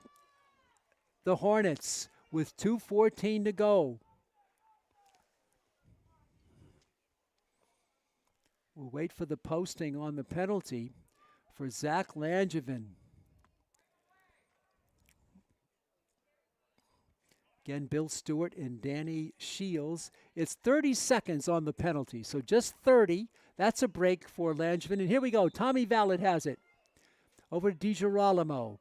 the Hornets with 2:14 to go. We'll wait for the posting on the penalty for Zach Langevin. Again, Bill Stewart and Danny Shields. It's 30 seconds on the penalty, so just 30. That's a break for Langevin. And here we go. Tommy Vallet has it. Over to DiGirolamo.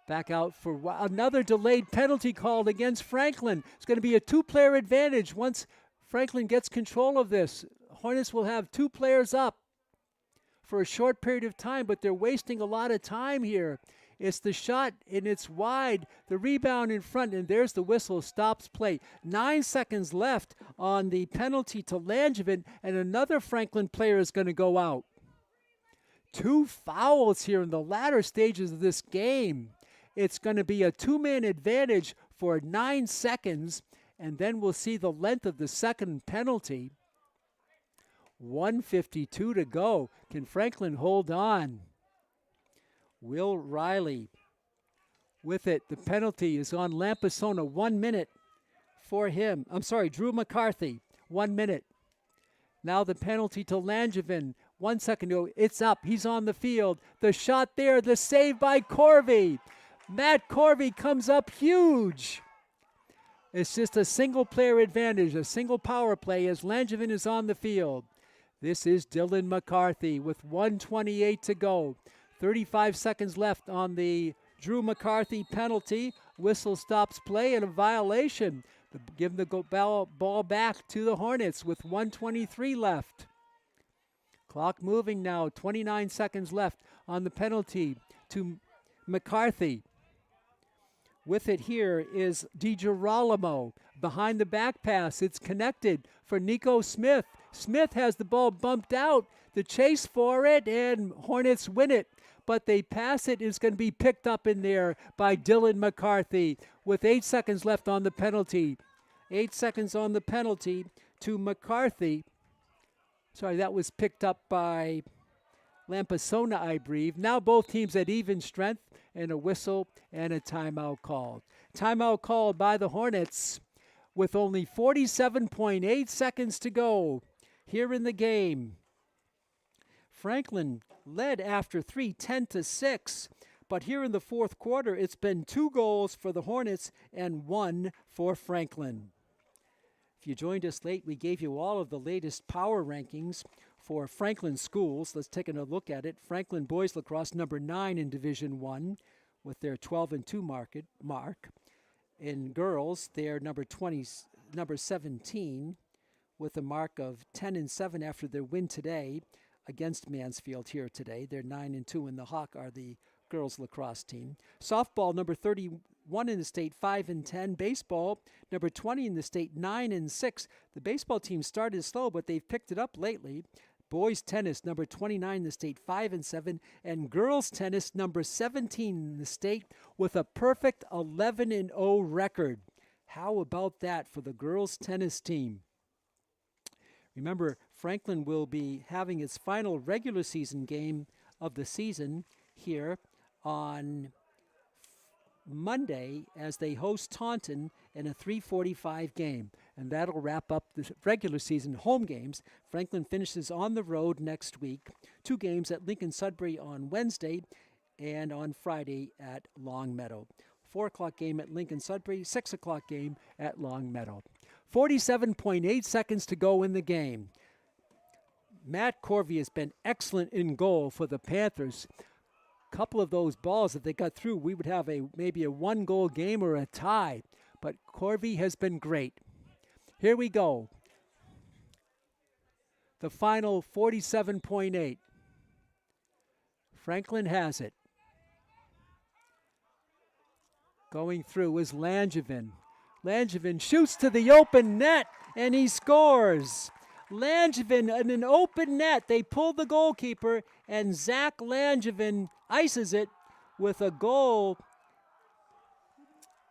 Back out for another delayed penalty called against Franklin. It's going to be a two-player advantage. Once Franklin gets control of this, Hornets will have two players up for a short period of time, but they're wasting a lot of time here. It's the shot, and it's wide. The rebound in front, and there's the whistle. Stops play. 9 seconds left on the penalty to Langevin, and another Franklin player is going to go out. 2 fouls here in the latter stages of this game. It's going to be a two-man advantage for 9 seconds, and then we'll see the length of the second penalty. 1:52 to go. Can Franklin hold on? Will Riley with it. The penalty is on Lampisona. 1 minute for him. I'm sorry, Drew McCarthy. 1 minute. Now the penalty to Langevin. 1 second ago. It's up. He's on the field. The shot there. The save by Corvey. Matt Corvey comes up huge. It's just a single player advantage, a single power play as Langevin is on the field. This is Dylan McCarthy with 1:28 to go. 35 seconds left on the Drew McCarthy penalty. Whistle stops play and a violation. Give the ball back to the Hornets with 1:23 left. Clock moving now. 29 seconds left on the penalty to McCarthy. With it here is DiGirolamo. Behind the back pass, it's connected for Nico Smith. Smith has the ball bumped out. The chase for it, and Hornets win it. But they pass it. It's going to be picked up in there by Dylan McCarthy with 8 seconds left on the penalty. 8 seconds on the penalty to McCarthy. Sorry, that was picked up by Lampisona, I believe. Now both teams at even strength, and a whistle and a timeout called. Timeout called by the Hornets with only 47.8 seconds to go here in the game. Franklin led after 3, 10-6, but here in the fourth quarter, it's been 2 goals for the Hornets and 1 for Franklin. If you joined us late, we gave you all of the latest power rankings for Franklin schools. Let's take a look at it. Franklin Boys Lacrosse, number 9 in Division I with their 12-2 mark. In girls, they're number 17 with a mark of 10-7 after their win today against Mansfield here today. They're 9-2, and the Hawk are the girls lacrosse team. Softball, number 31 in the state, 5-10. Baseball, number 20 in the state, 9-6. The baseball team started slow, but they've picked it up lately. Boys tennis, number 29 in the state, 5-7. And girls tennis, number 17 in the state, with a perfect 11-0 record. How about that for the girls tennis team? Remember, Franklin will be having its final regular season game of the season here on Monday as they host Taunton in a 3:45 game. And that'll wrap up the regular season home games. Franklin finishes on the road next week. 2 games at Lincoln Sudbury on Wednesday and on Friday at Longmeadow. 4 o'clock game at Lincoln Sudbury, 6 o'clock game at Longmeadow. 47.8 seconds to go in the game. Matt Corvey has been excellent in goal for the Panthers. Couple of those balls, if they got through, we would have maybe a 1-goal game or a tie. But Corvey has been great. Here we go. The final 47.8. Franklin has it. Going through is Langevin. Langevin shoots to the open net, and he scores. Langevin in an open net. They pull the goalkeeper, and Zach Langevin ices it with a goal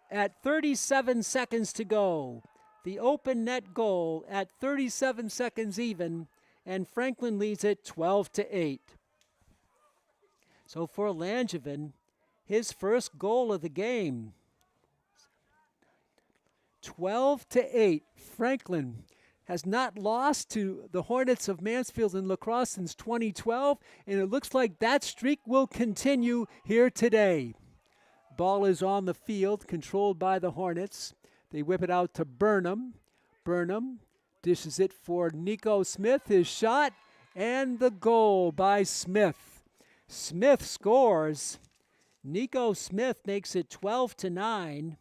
at 37 seconds to go. the open net goal at 37 seconds even, and Franklin leads it 12-8. So for Langevin, his first goal of the game. 12-8. Franklin has not lost to the Hornets of Mansfield in lacrosse since 2012, and it looks like that streak will continue here today. Ball is on the field, controlled by the Hornets. They whip it out to Burnham. Burnham dishes it for Nico Smith. His shot and the goal by Smith. Smith scores. Nico Smith makes it 12-9.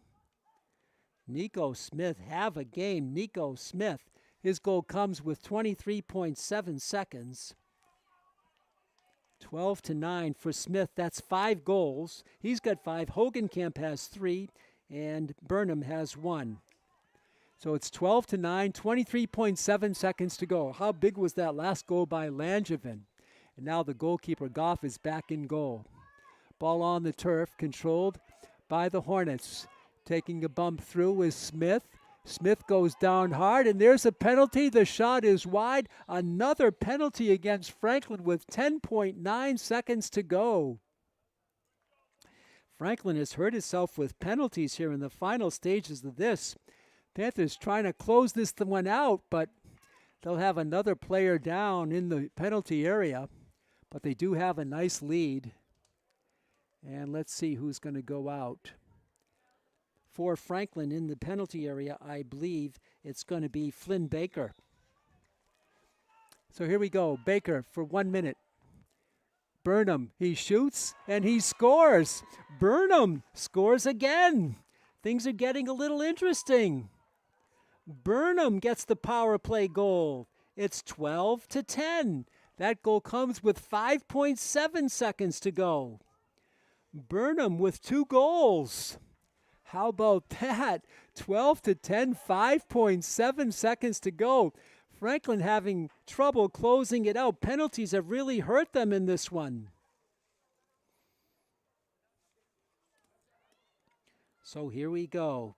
Nico Smith, have a game. Nico Smith. His goal comes with 23.7 seconds. 12-9 for Smith. That's 5 goals. He's got 5. Hogenkamp has 3, and Burnham has 1. So it's 12-9, 23.7 seconds to go. How big was that last goal by Langevin? And now the goalkeeper, Goff, is back in goal. Ball on the turf, controlled by the Hornets. Taking a bump through is Smith. Smith goes down hard, and there's a penalty. The shot is wide. Another penalty against Franklin with 10.9 seconds to go. Franklin has hurt himself with penalties here in the final stages of this. Panthers trying to close this one out, but they'll have another player down in the penalty area. But they do have a nice lead. And let's see who's going to go out. For Franklin in the penalty area, I believe it's going to be Flynn Baker. So here we go. Baker for 1 minute. Burnham, he shoots and he scores. Burnham scores again. Things are getting a little interesting. Burnham gets the power play goal. It's 12-10. That goal comes with 5.7 seconds to go. Burnham with 2 goals. How about that? 12-10, 5.7 seconds to go. Franklin having trouble closing it out. Penalties have really hurt them in this one. So here we go.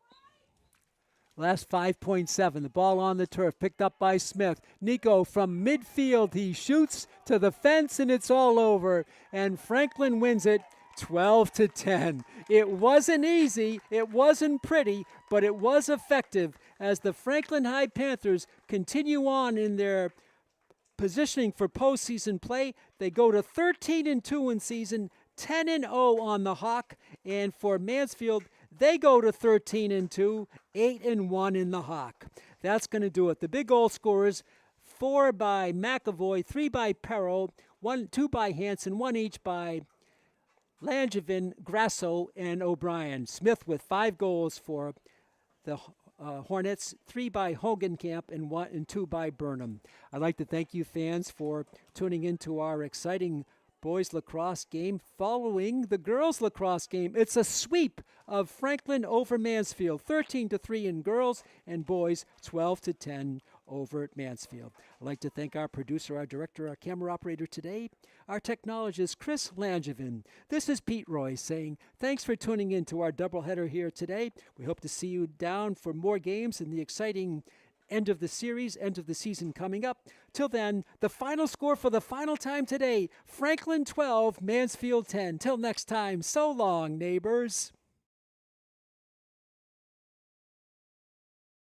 Last 5.7. The ball on the turf, picked up by Smith. Nico from midfield. He shoots to the fence, and it's all over. And Franklin wins it 12-10. It wasn't easy, it wasn't pretty, but it was effective as the Franklin High Panthers continue on in their positioning for postseason play. They go to 13-2 in season, 10-0 on the Hawk, and for Mansfield, they go to 13-2, 8-1 in the Hawk. That's going to do it. The big goal scorers, 4 by McAvoy, 3 by Perro, 2 by Hansen, 1 each by Langevin, Grasso, and O'Brien. Smith with 5 goals for the Hornets, 3 by Hogenkamp and 2 by Burnham. I'd like to thank you fans for tuning into our exciting boys lacrosse game following the girls lacrosse game. It's a sweep of Franklin over Mansfield, 13-3 in girls, and boys 12-10 over at Mansfield. I'd like to thank our producer, our director, our camera operator today, our technologist, Chris Langevin. This is Pete Roy saying thanks for tuning in to our doubleheader here today. We hope to see you down for more games in the exciting end of the series, end of the season coming up. Till then, the final score for the final time today, Franklin 12, Mansfield 10. Till next time, so long, neighbors.